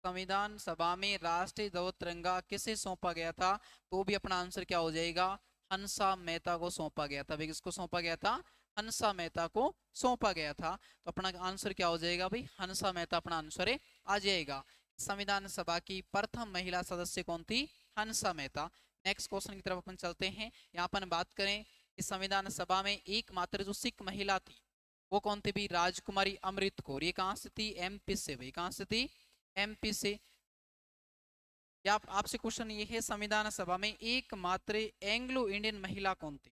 संविधान सभा में राष्ट्रीय ध्वज तिरंगा किसे सौंपा गया था? तो भी अपना आंसर क्या हो जाएगा? हंसा मेहता को सौंपा गया था भाई। किसको सौंपा गया था? हंसा मेहता को सौंपा गया था। तो अपना आंसर क्या हो जाएगा भाई? हंसा मेहता अपना आंसर है आ जाएगा। संविधान सभा की प्रथम महिला सदस्य कौन थी? हंसा मेहता। नेक्स्ट क्वेश्चन की तरफ अपन चलते हैं। यहाँ अपन बात करें कि संविधान सभा में एकमात्र जो सिख महिला थी वो कौन थी भी? राजकुमारी अमृत कौर। ये कहाँ से थी? MP से भाई। कहाँ से थी? MP से। या आपसे क्वेश्चन ये है, संविधान सभा में एकमात्र एंग्लो इंडियन महिला कौन थी?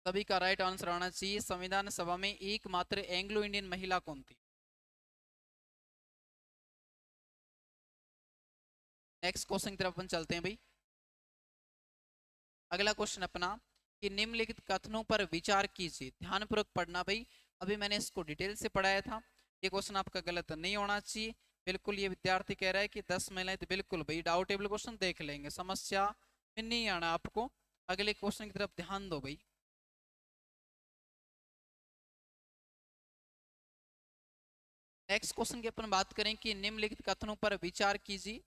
सभी का राइट आंसर आना चाहिए, संविधान सभा में एकमात्र एंग्लो इंडियन महिला कौन थी? नेक्स्ट क्वेश्चन की तरफ अपन चलते हैं भाई। अगला क्वेश्चन अपना कि निम्नलिखित कथनों पर विचार कीजिए, ध्यानपूर्वक पढ़ना भाई। अभी मैंने इसको डिटेल से पढ़ाया था, ये क्वेश्चन आपका गलत नहीं होना चाहिए। बिल्कुल ये विद्यार्थी कह रहा है कि 10 महिलाएं, तो बिल्कुल भाई डाउटेबल क्वेश्चन देख लेंगे, समस्या में नहीं आना आपको। अगले क्वेश्चन की तरफ ध्यान दो भाई। नेक्स्ट क्वेश्चन की अपन बात करें कि निम्नलिखित कथनों पर विचार कीजिए,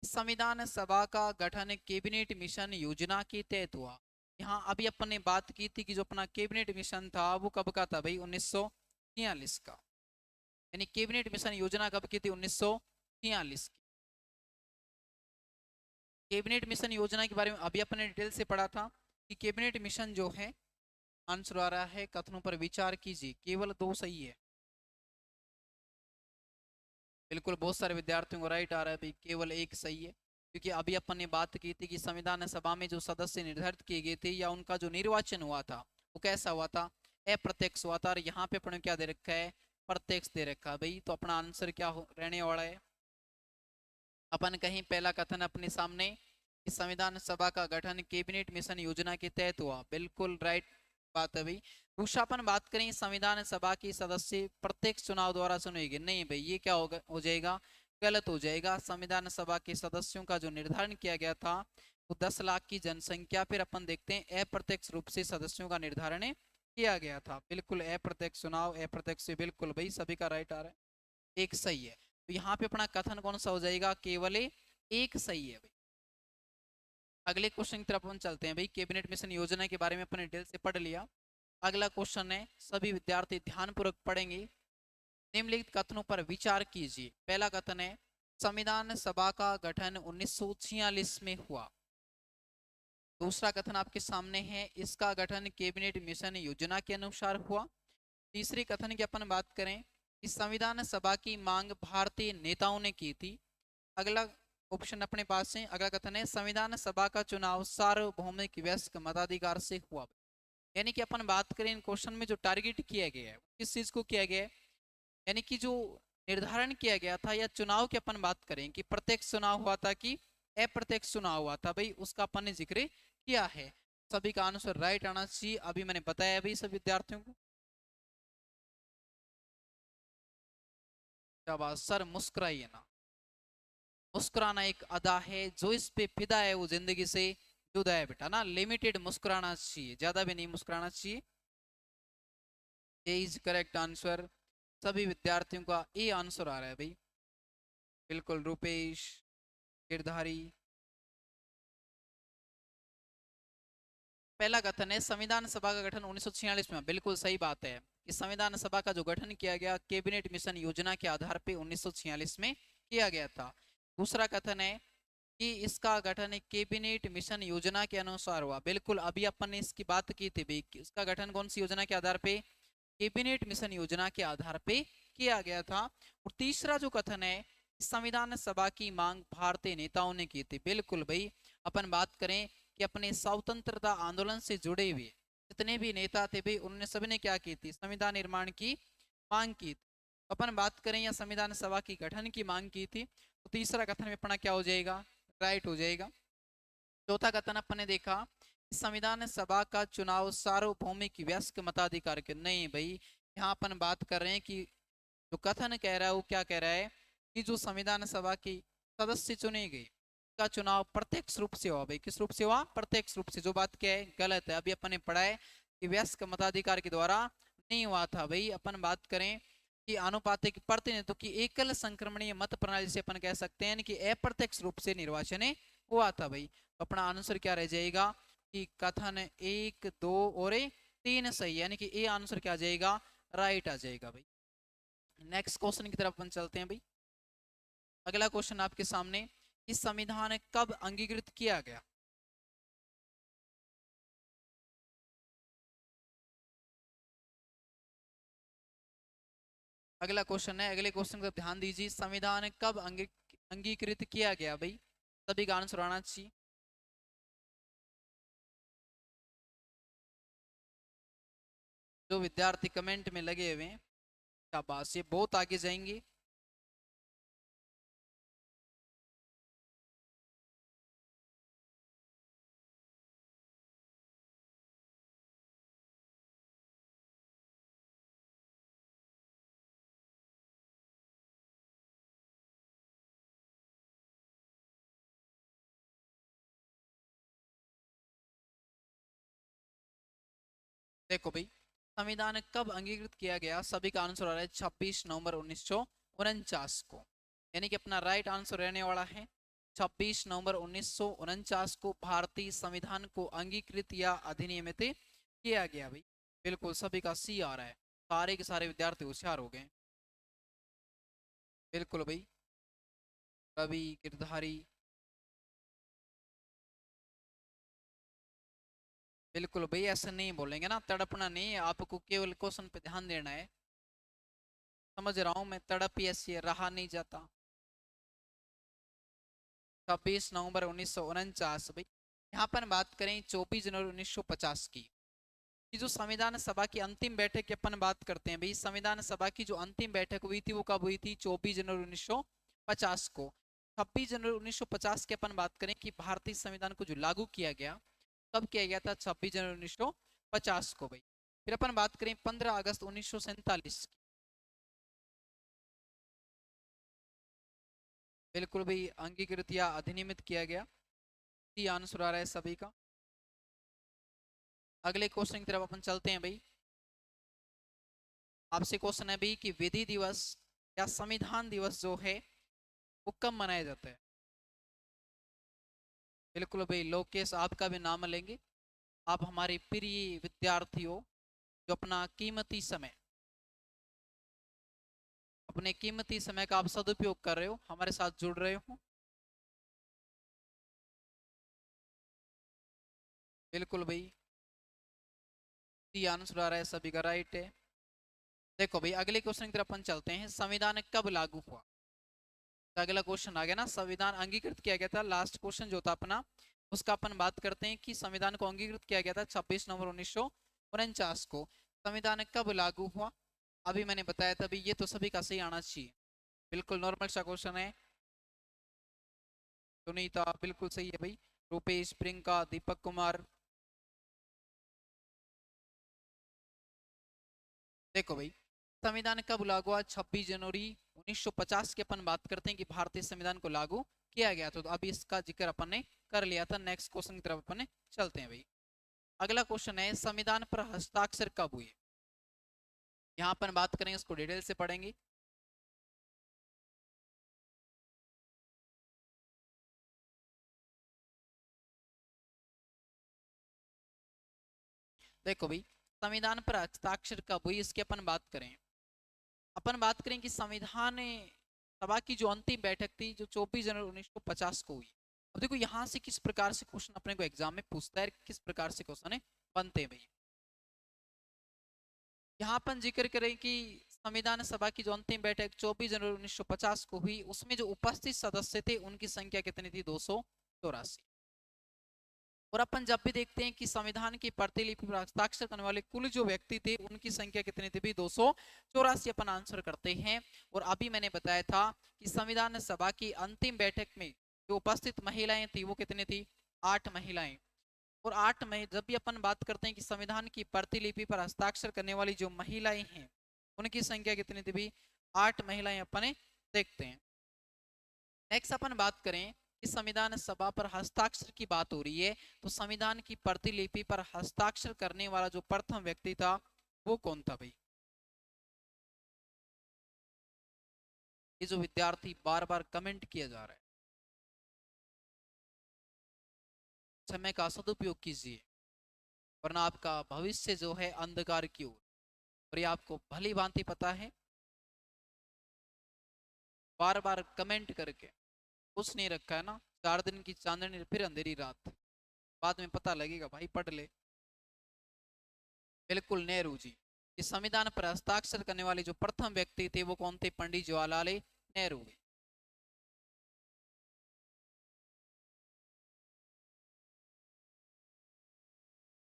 संविधान सभा का गठन कैबिनेट मिशन योजना के तहत हुआ। यहाँ अभी अपन ने बात की थी कि जो अपना कैबिनेट मिशन था वो कब का था भाई? 1943 का। यानी कैबिनेट मिशन योजना कब की थी? 1943 की। कैबिनेट मिशन योजना के बारे में अभी अपने डिटेल से पढ़ा था कि कैबिनेट मिशन जो है, आंसर आ रहा है कथनों पर विचार कीजिए, केवल 2 सही है। बिल्कुल बहुत सारे विद्यार्थियों को राइट आ रहा है भाई, केवल 1 सही है। क्योंकि अभी अपन ने बात की थी कि संविधान सभा में जो सदस्य निर्धारित किए गए थे या उनका जो निर्वाचन हुआ था वो कैसा हुआ था? अप्रत्यक्ष हुआ था। और यहाँ पे अपन क्या दे रखा है? प्रत्यक्ष दे रखा है भाई। तो अपना आंसर क्या रहने वाला है? अपन कहीं पहला कथन अपने सामने कि संविधान सभा का गठन कैबिनेट मिशन योजना के तहत हुआ, बिल्कुल राइट बात है भाई। दूसरा अपन बात करें संविधान सभा के सदस्य प्रत्येक चुनाव द्वारा चुनेंगे, नहीं भाई ये क्या होगा, हो जाएगा, गलत हो जाएगा। संविधान सभा के सदस्यों का जो निर्धारण किया गया था वो 10 लाख की जनसंख्या पर अपन देखते हैं अप्रत्यक्ष रूप से सदस्यों का निर्धारण किया गया था। बिल्कुल अप्रत्यक्ष चुनाव, अप्रत्यक्ष से, बिल्कुल भाई सभी का राइट आ रहा है, एक सही है। तो यहाँ पे अपना कथन कौन सा हो जाएगा? केवल एक सही है भाई। अगले क्वेश्चन की तरफ अपन चलते हैं भाई। कैबिनेट मिशन योजना के बारे में अपने डिटेल से पढ़ लिया। अगला क्वेश्चन है, सभी विद्यार्थी ध्यानपूर्वक पढ़ेंगे। निम्नलिखित कथनों पर विचार कीजिए। पहला कथन है, संविधान सभा का गठन 1946 में हुआ। दूसरा कथन आपके सामने है, इसका गठन कैबिनेट मिशन योजना के अनुसार हुआ। तीसरी कथन की अपन बात करें कि संविधान सभा की मांग भारतीय नेताओं ने की थी। अगला ऑप्शन अपने पास है, अगला कथन है, संविधान सभा का चुनाव सार्वभौमिक वयस्क मताधिकार से हुआ। यानी कि अपन बात करें इन क्वेश्चन में जो टारगेट किया गया है किस चीज को किया गया है? यानी कि जो निर्धारण किया गया था या चुनाव की अपन बात करें कि प्रत्यक्ष चुनाव हुआ था कि अप्रत्यक्ष चुनाव हुआ था भाई, उसका अपन ने जिक्र किया है। सभी का आंसर राइट आना चाहिए, अभी मैंने बताया भाई सभी विद्यार्थियों को। शाबाश सर, मुस्कुराइए ना, मुस्कुराना एक अदा है, जो इस पे फिदा है वो जिंदगी से जुदा है बेटा ना। लिमिटेड मुस्कुराना चाहिए, ज्यादा भी नहीं मुस्कुराना चाहिए। ये इज करेक्ट आंसर। सभी विद्यार्थियों का ए आंसर आ रहा है भाई। बिल्कुल रूपेश, गिरधारी। पहला कथन है, संविधान सभा का गठन 1946 में, बिल्कुल सही बात है कि संविधान सभा का जो गठन किया गया कैबिनेट मिशन योजना के आधार पे 1946 में किया गया था। दूसरा कथन है कि इसका गठन कैबिनेट मिशन योजना के अनुसार हुआ। बिल्कुल अभी अपन ने इसकी बात की थी भाई, इसका गठन कौन सी योजना के आधार पे? कैबिनेट मिशन योजना के आधार पे किया गया था। और तीसरा जो कथन है, संविधान सभा की मांग भारतीय नेताओं ने की थी। बिल्कुल भाई, अपन बात करें कि अपने स्वतंत्रता आंदोलन से जुड़े हुए जितने भी नेता थे भाई, उन्होंने सभी ने क्या की थी? संविधान निर्माण की मांग की थी। अपन बात करें या संविधान सभा की गठन की मांग की थी, तो तीसरा कथन में अपना क्या हो जाएगा? राइट हो जाएगा। चौथा कथन अपन ने देखा, संविधान सभा का चुनाव सार्वभौमिक वयस्क मताधिकार के, नहीं भाई, यहाँ अपन बात कर रहे हैं कि जो कथन कह रहा है वो क्या कह रहा है कि जो संविधान सभा की सदस्य चुने गए का चुनाव प्रत्यक्ष रूप से हुआ। भाई किस रूप से हुआ? प्रत्यक्ष रूप से। जो बात क्या है? गलत है। अभी अपन ने पढ़ा है कि वयस्क मताधिकार के द्वारा नहीं हुआ था भाई। अपन बात करें कि आनुपातिक प्रतिनिधित्व की एकल संक्रमणीय मत प्रणाली से अपन कह सकते हैं कि अप्रत्यक्ष रूप से निर्वाचन हुआ था भाई। तो अपना आंसर क्या रह जाएगा कि कथन 1, 2 और 3 सही, यानी कि ए आंसर क्या आ जाएगा? राइट आ जाएगा भाई। नेक्स्ट क्वेश्चन की तरफ अपन चलते हैं भाई। अगला क्वेश्चन आपके सामने, इस संविधान कब अंगीकृत किया गया? अगला क्वेश्चन है, अगले क्वेश्चन पर ध्यान दीजिए। संविधान कब अंगीकृत किया गया भाई? सभी का आंसर आना चाहिए। जो विद्यार्थी कमेंट में लगे हुए हैं, शाबाश, ये बहुत आगे जाएंगे। देखो भाई, संविधान कब अंगीकृत किया गया? सभी का आंसर आ रहा है 26 नवंबर 1949 को। यानी कि अपना राइट आंसर रहने वाला है 26 नवंबर 1949 को भारतीय संविधान को अंगीकृत या अधिनियमित किया गया भाई। बिल्कुल, सभी का सी आ रहा है। सारे के सारे विद्यार्थी होशियार हो गए। बिल्कुल भाई, रवि गिरधारी, बिल्कुल भाई, ऐसे नहीं बोलेंगे ना, तड़पना नहीं है, आपको केवल क्वेश्चन पे ध्यान देना है। समझ रहा हूं मैं, तड़प ही ऐसी है, रहा नहीं जाता। 26 नवंबर 1949 भाई। यहाँ पर बात करें 24 जनवरी 1950 की, कि जो संविधान सभा की अंतिम बैठक की अपन बात करते हैं भाई, संविधान सभा की जो अंतिम बैठक हुई थी वो कब हुई थी? 24 जनवरी 1950 को। 26 जनवरी 1950 की अपन बात करें कि भारतीय संविधान को जो लागू किया गया, कब किया गया था? 26 जनवरी 1950 को भाई। फिर अपन बात करें 15 अगस्त 1947 की। बिल्कुल भाई, अंगीकृत या अधिनियमित किया गया। सी आंसर आ रहा है सभी का। अगले क्वेश्चन की तरफ अपन चलते हैं भाई। आपसे क्वेश्चन है भाई कि विधि दिवस या संविधान दिवस जो है वो कब मनाया जाता है? बिल्कुल भाई, लोकेश आपका भी नाम लेंगे। आप हमारे प्रिय विद्यार्थी हो, जो अपना कीमती समय, अपने कीमती समय का आप सदुपयोग कर रहे हो, हमारे साथ जुड़ रहे हो। बिल्कुल भाई, सी आंसर आ रहा है सभी का राइट है। देखो भाई, अगले क्वेश्चन की तरफ अपन चलते हैं। संविधान कब लागू हुआ? तो अगला क्वेश्चन आ गया ना, संविधान अंगीकृत किया गया था। लास्ट क्वेश्चन जो था अपना, उसका अपन बात करते हैं कि संविधान को अंगीकृत किया गया था 26 नवंबर 1949 को। संविधान कब लागू हुआ? अभी मैंने बताया था भाई, ये तो सभी का सही आना चाहिए। बिल्कुल नॉर्मल सा क्वेश्चन है। सुनीता बिल्कुल सही है भाई। रूपेश, प्रियंका, दीपक कुमार। देखो भाई, संविधान कब लागू हुआ? 26 जनवरी 1950 की अपन बात करते हैं कि भारतीय संविधान को लागू किया गया था। तो अभी इसका जिक्र अपन ने कर लिया था। नेक्स्ट क्वेश्चन की तरफ अपन चलते हैं भाई। अगला क्वेश्चन है, संविधान पर हस्ताक्षर कब हुए? यहाँ अपन बात करेंगे, इसको डिटेल से पढ़ेंगे। देखो भाई, संविधान पर हस्ताक्षर कब हुई, इसकी अपन बात करें। अपन बात करें कि संविधान सभा की जो अंतिम बैठक थी, जो 24 जनवरी 1950 को हुई। अब देखो, यहाँ से किस प्रकार से क्वेश्चन अपने को एग्जाम में पूछता है, किस प्रकार से क्वेश्चन है बनते हैं भाई। यहाँ अपन जिक्र करें कि संविधान सभा की जो अंतिम बैठक 24 जनवरी 1950 को हुई, उसमें जो उपस्थित सदस्य थे उनकी संख्या कितनी थी? 284। और अपन जब भी देखते हैं कि संविधान की प्रतिलिपि पर हस्ताक्षर करने वाले कुल जो व्यक्ति थे उनकी संख्या कितनी थी भी? 284 अपन आंसर करते हैं। और अभी मैंने बताया था कि संविधान सभा की अंतिम बैठक में जो उपस्थित महिलाएं थी वो कितनी थी? 8 महिलाएं। और 8 मई जब भी अपन बात करते हैं कि संविधान की प्रतिलिपि पर हस्ताक्षर करने वाली जो महिलाएं हैं उनकी संख्या कितनी थी भी? 8 महिलाएं अपन देखते हैं। नेक्स्ट अपन बात करें कि संविधान सभा पर हस्ताक्षर की बात हो रही है, तो संविधान की प्रतिलिपि पर हस्ताक्षर करने वाला जो प्रथम व्यक्ति था वो कौन था भाई? ये जो विद्यार्थी बार बार कमेंट किया जा रहा है, समय का सदुपयोग कीजिए, वरना आपका भविष्य जो है अंधकार की ओर। और ये आपको भली भांति पता है। बार बार कमेंट करके कुछ नहीं रखा है ना, 4 दिन की चांदनी फिर अंधेरी रात, बाद में पता लगेगा भाई, पढ़ ले। बिल्कुल नेहरू जी। इस संविधान पर हस्ताक्षर करने वाले जो प्रथम व्यक्ति थे वो कौन थे? पंडित जवाहरलाल नेहरू।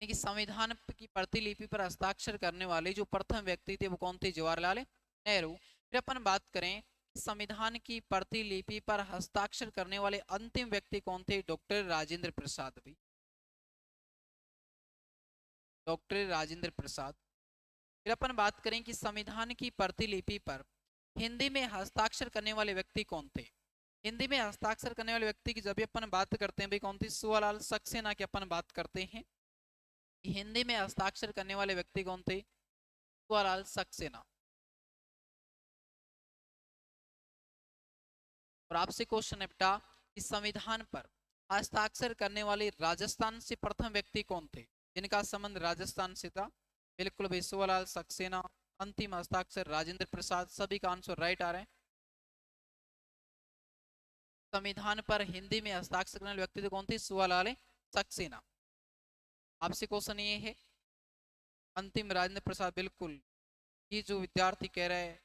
कि संविधान की प्रतिलिपि पर हस्ताक्षर करने वाले जो प्रथम व्यक्ति थे वो कौन थे? जवाहरलाल नेहरू। फिर अपन बात करें संविधान की प्रतिलिपि पर हस्ताक्षर करने वाले अंतिम व्यक्ति कौन थे? डॉक्टर राजेंद्र प्रसाद भी, डॉक्टर राजेंद्र प्रसाद। फिर अपन बात करें कि संविधान की प्रतिलिपि पर हिंदी में हस्ताक्षर करने वाले व्यक्ति कौन थे? हिंदी में हस्ताक्षर करने वाले व्यक्ति की जब भी अपन बात करते हैं भाई कौन थे? सुवालाल सक्सेना की अपन बात करते हैं। हिंदी में हस्ताक्षर करने वाले व्यक्ति कौन थे? सुवालाल सक्सेना। और आपसे क्वेश्चन है बेटा कि संविधान पर हस्ताक्षर करने वाले राजस्थान से प्रथम व्यक्ति कौन थे जिनका संबंध राजस्थान से था? बिल्कुल भाई सुवालाल सक्सेना। अंतिम हस्ताक्षर राजेंद्र प्रसाद। सभी का आंसर राइट आ रहे हैं। संविधान पर हिंदी में हस्ताक्षर करने वाले व्यक्ति कौन थे? सुवालाल सक्सेना। आपसे क्वेश्चन ये है अंतिम राजेंद्र प्रसाद। बिल्कुल ये जो विद्यार्थी कह रहे हैं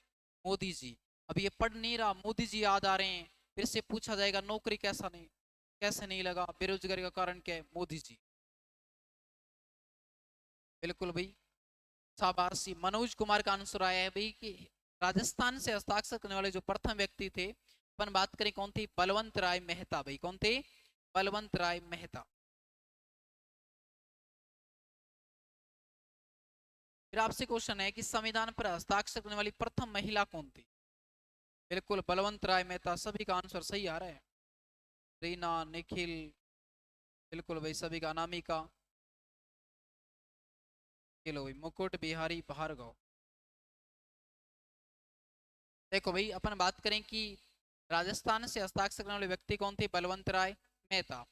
मोदी जी, अब ये पढ़ नहीं रहा, मोदी जी याद आ रहे हैं, फिर से पूछा जाएगा नौकरी कैसे नहीं लगा, बेरोजगारी का कारण क्या है? मोदी जी। बिल्कुल भाई शाबाशी। मनोज कुमार का आंसर आया है भाई कि राजस्थान से हस्ताक्षर करने वाले जो प्रथम व्यक्ति थे अपन बात करें कौन थे? बलवंत राय मेहता भाई। कौन थे? बलवंत राय मेहता। फिर आपसे क्वेश्चन है कि संविधान पर हस्ताक्षर करने वाली प्रथम महिला कौन थी? बिल्कुल बलवंत राय मेहता। सभी का आंसर सही आ रहा है। रीना, निखिल, बिल्कुल भाई सभी का। अनामिका, चलो भाई मुकुट बिहारी भार्गव। देखो भाई अपन बात करें कि राजस्थान से हस्ताक्षर करने वाले व्यक्ति कौन थे? बलवंत राय मेहता।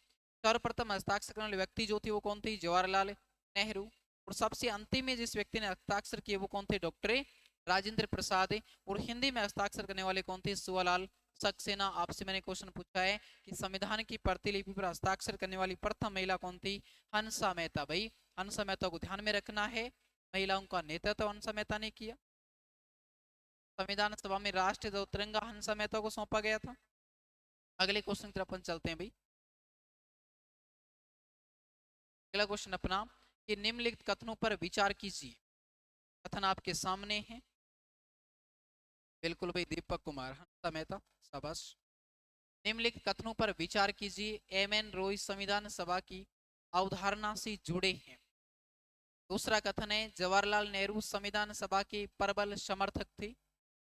सर्वप्रथम हस्ताक्षर करने वाले व्यक्ति जो थे वो कौन थे? जवाहरलाल नेहरू। और सबसे अंतिम में जिस व्यक्ति ने हस्ताक्षर किए वो कौन थे? डॉक्टर राजेंद्र प्रसाद। और हिंदी में हस्ताक्षर करने वाले कौन थे? सुवालाल सक्सेना। आपसे मैंने क्वेश्चन पूछा है कि संविधान की प्रतिलिपि पर हस्ताक्षर करने वाली प्रथम महिला कौन थी? हंसा मेहता। भाई हंसा मेहता को ध्यान में रखना है, महिलाओं का नेतृत्व हंसा मेहता ने किया। संविधान सभा में राष्ट्रीय ध्वज तिरंगा हंसा मेहता को सौंपा गया था। अगले क्वेश्चन की तरफ अपन चलते हैं भाई। अगला क्वेश्चन अपना कि निम्नलिखित कथनों पर विचार कीजिए। कथन आपके सामने है। बिल्कुल भाई दीपक कुमार हंसा मेहता, शाबाश। निम्नलिखित कथनों पर विचार कीजिए। एम.एन. रॉय संविधान सभा की अवधारणा से जुड़े हैं। दूसरा कथन है जवाहरलाल नेहरू संविधान सभा के प्रबल समर्थक थे।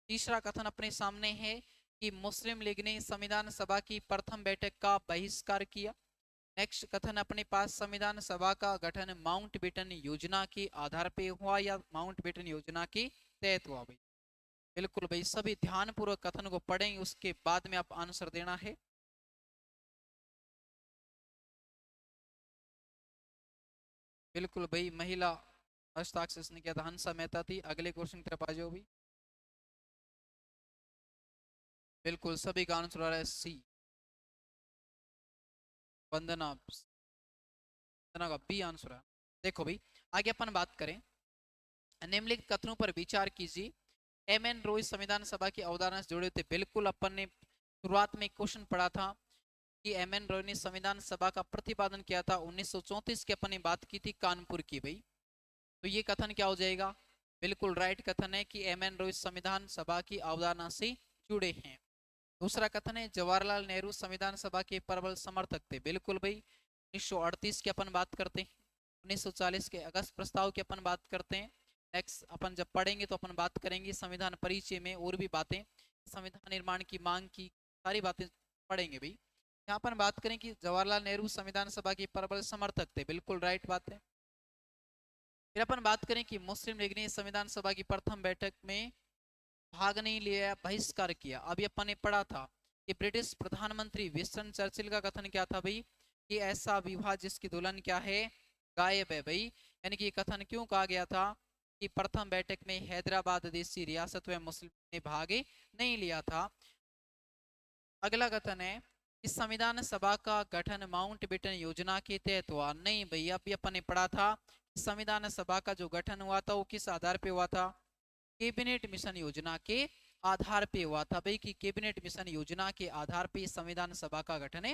तीसरा कथन अपने सामने है कि मुस्लिम लीग ने संविधान सभा की प्रथम बैठक का बहिष्कार किया। नेक्स्ट कथन अपने पास संविधान सभा का गठन माउंटबेटन योजना के आधार पे हुआ या माउंटबेटन योजना के तहत हुआ। भाई बिल्कुल भाई सभी ध्यानपूर्वक कथन को पढ़ेंगे उसके बाद में आप आंसर देना है। बिल्कुल भाई महिला हस्ताक्षर ने किया था हंसा मेहता थी। अगले क्वेश्चन की तरफ आ जाओ भाई। बिल्कुल सभी का आंसर आ रहा है सी, वंदना। वंदना का बी आंसर है। देखो भाई आगे अपन बात करें निम्नलिखित कथनों पर विचार कीजिए। एम.एन. रॉय संविधान सभा की अवधारणा से जुड़े थे। बिल्कुल अपन ने शुरुआत में क्वेश्चन पढ़ा था कि एम.एन. रॉय ने संविधान सभा का प्रतिपादन किया था 1934 की अपन ने बात की थी कानपुर की। भाई तो ये कथन क्या हो जाएगा? बिल्कुल राइट कथन है कि एम.एन. रॉय संविधान सभा की अवधारणा से जुड़े हैं। दूसरा कथन है जवाहरलाल नेहरू संविधान सभा के प्रबल समर्थक थे। बिल्कुल भाई 1938 की अपन बात करते हैं, 1940 के अगस्त प्रस्ताव की अपन बात करते हैं। नेक्स्ट अपन जब पढ़ेंगे तो अपन बात करेंगे संविधान परिचय में और भी बातें, संविधान निर्माण की मांग की सारी बातें पढ़ेंगे। भाई यहाँ अपन बात करें कि जवाहरलाल नेहरू संविधान सभा के प्रबल समर्थक थे। बिल्कुल राइट बात है। फिर अपन बात करें कि मुस्लिम लीग ने संविधान सभा की प्रथम बैठक में भाग नहीं लिया, बहिष्कार किया। अभी अपन ने पढ़ा था कि ब्रिटिश प्रधानमंत्री विंस्टन चर्चिल का कथन क्या था भाई कि ऐसा विवाह जिसकी दुल्हन क्या है? गायब है। भाई यानी कि ये कथन क्यों कहा गया था कि प्रथम बैठक में हैदराबाद देशी रियासत में मुस्लिम ने भाग नहीं लिया था। अगला कथन है कि संविधान सभा का गठन माउंटबेटन योजना के तहत हुआ। नहीं भैया अभी अपन ने पढ़ा था संविधान सभा का जो गठन हुआ था वो किस आधार पे हुआ था? कैबिनेट मिशन योजना के आधार पे हुआ था। भाई कि कैबिनेट मिशन योजना के आधार पे संविधान सभा का गठन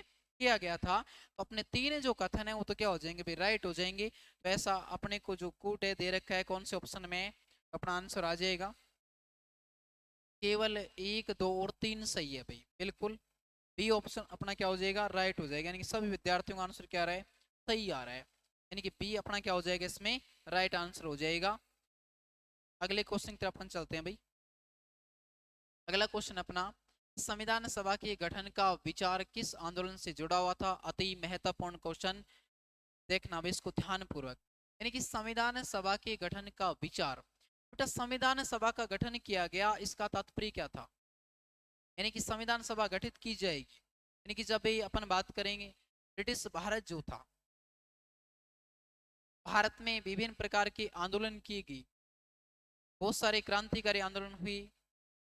किया गया था, तो अपने तीन जो कथन है वो तो क्या हो जाएंगे भाई, राइट हो जाएंगे। वैसा अपने को जो कूट है दे रखा है कौन से ऑप्शन में, अपना आंसर आ जाएगा केवल 1, 2 और 3 सही है भाई, बिल्कुल बी ऑप्शन अपना क्या हो जाएगा, राइट हो जाएगा। यानी कि सभी विद्यार्थियों का आंसर क्या आ रहा है, सही आ रहा है। यानी कि बी अपना क्या हो जाएगा, इसमें राइट आंसर हो जाएगा। अगले क्वेश्चन की तरफ अपन चलते हैं भाई। अगला क्वेश्चन अपना, संविधान सभा के गठन का विचार किस आंदोलन से जुड़ा हुआ था। अति महत्वपूर्ण क्वेश्चन, देखना भाई इसको ध्यान पूर्वक। यानी कि संविधान सभा के गठन का विचार, बेटा संविधान सभा का गठन किया गया, इसका तात्पर्य क्या था। यानी कि संविधान सभा गठित की जाएगी, यानी कि जब भी अपन बात करेंगे ब्रिटिश भारत जो था, भारत में विभिन्न प्रकार के आंदोलन किए गए, बहुत सारे क्रांतिकारी आंदोलन हुए।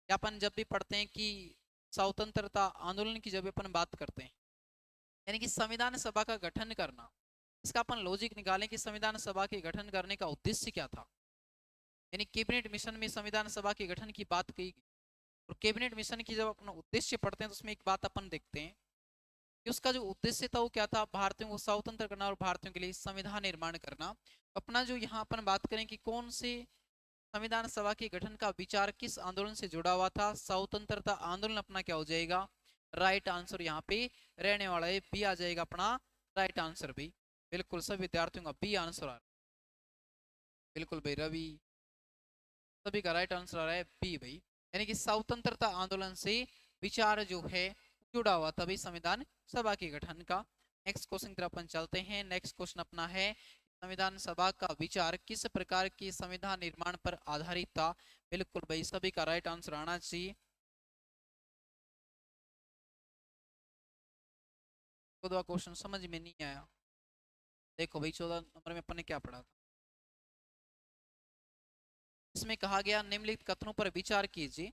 या अपन जब भी पढ़ते हैं कि स्वतंत्रता आंदोलन की जब भी अपन बात करते हैं, यानी कि संविधान सभा का गठन करना, इसका अपन लॉजिक निकालें कि संविधान सभा के गठन करने का उद्देश्य क्या था। यानी कैबिनेट मिशन में संविधान सभा के गठन की बात कही गई, और कैबिनेट मिशन की जब अपना उद्देश्य पढ़ते हैं तो उसमें एक बात अपन देखते हैं कि उसका जो उद्देश्य था वो क्या था, भारतीयों को स्वतंत्र करना और भारतीयों के लिए संविधान निर्माण करना। अपना जो यहाँ अपन बात करें कि कौन से संविधान सभा के गठन का विचार किस आंदोलन से जुड़ा हुआ था, स्वतंत्रता आंदोलन अपना क्या हो जाएगा, राइट आंसर यहाँ पे रहने वाला है, बी आ जाएगा अपना राइट आंसर भी। बिल्कुल सब विद्यार्थियों का बी आंसर आ रहा है, बिल्कुल भाई रवि सभी का राइट आंसर आ रहा है बी भाई। यानी कि स्वतंत्रता आंदोलन से विचार जो है जुड़ा हुआ था भाई संविधान सभा के गठन का। नेक्स्ट क्वेश्चन की तरफ अपन चलते हैं। नेक्स्ट क्वेश्चन अपना है, संविधान सभा का विचार किस प्रकार के संविधान निर्माण पर आधारित था। बिल्कुल भाई सभी का राइट आंसर आना चाहिए। 14वां क्वेश्चन समझ में नहीं आया, देखो भाई 14 नंबर में अपन ने क्या पढ़ा था। इसमें कहा गया निम्नलिखित कथनों पर विचार कीजिए।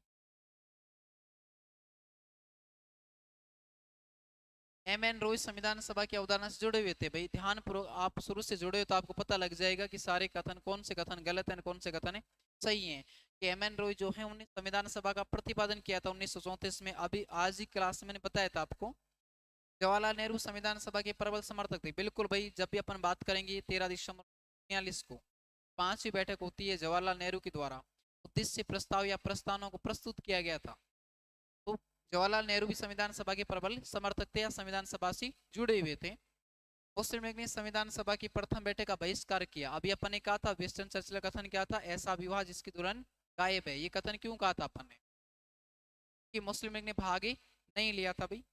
एम.एन. रॉय संविधान सभा के अवधारणा से जुड़े हुए थे भाई, ध्यान पूर्वक आप शुरू से जुड़े हो तो आपको पता लग जाएगा कि सारे कथन कौन से कथन गलत हैं कौन से कथन सही हैं। कि एम.एन. रॉय जो है उन्होंने संविधान सभा का प्रतिपादन किया था 1934 में। अभी आज ही क्लास में मैंने बताया था आपको। जवाहरलाल नेहरू संविधान सभा के प्रबल समर्थक थे, बिल्कुल भाई जब भी अपन बात करेंगे 13 दिसंबर 1943 को 5वीं बैठक होती है जवाहरलाल नेहरू के द्वारा, उद्देश्य प्रस्ताव या प्रस्तावों को प्रस्तुत किया गया था। तो जवाहरलाल नेहरू भी संविधान सभा के प्रबल समर्थक थे या संविधान सभा से जुड़े हुए थे। मुस्लिम लीग ने संविधान सभा की प्रथम बैठक का बहिष्कार किया। अभी अपन ने कहा था वेस्टर्न चर्चिल का कथन क्या था, ऐसा विवाह जिसकी दुल्हन गायब है। ये कथन क्यों कहा था अपन ने, कि मुस्लिम लीग ने भाग नहीं लिया था भाई।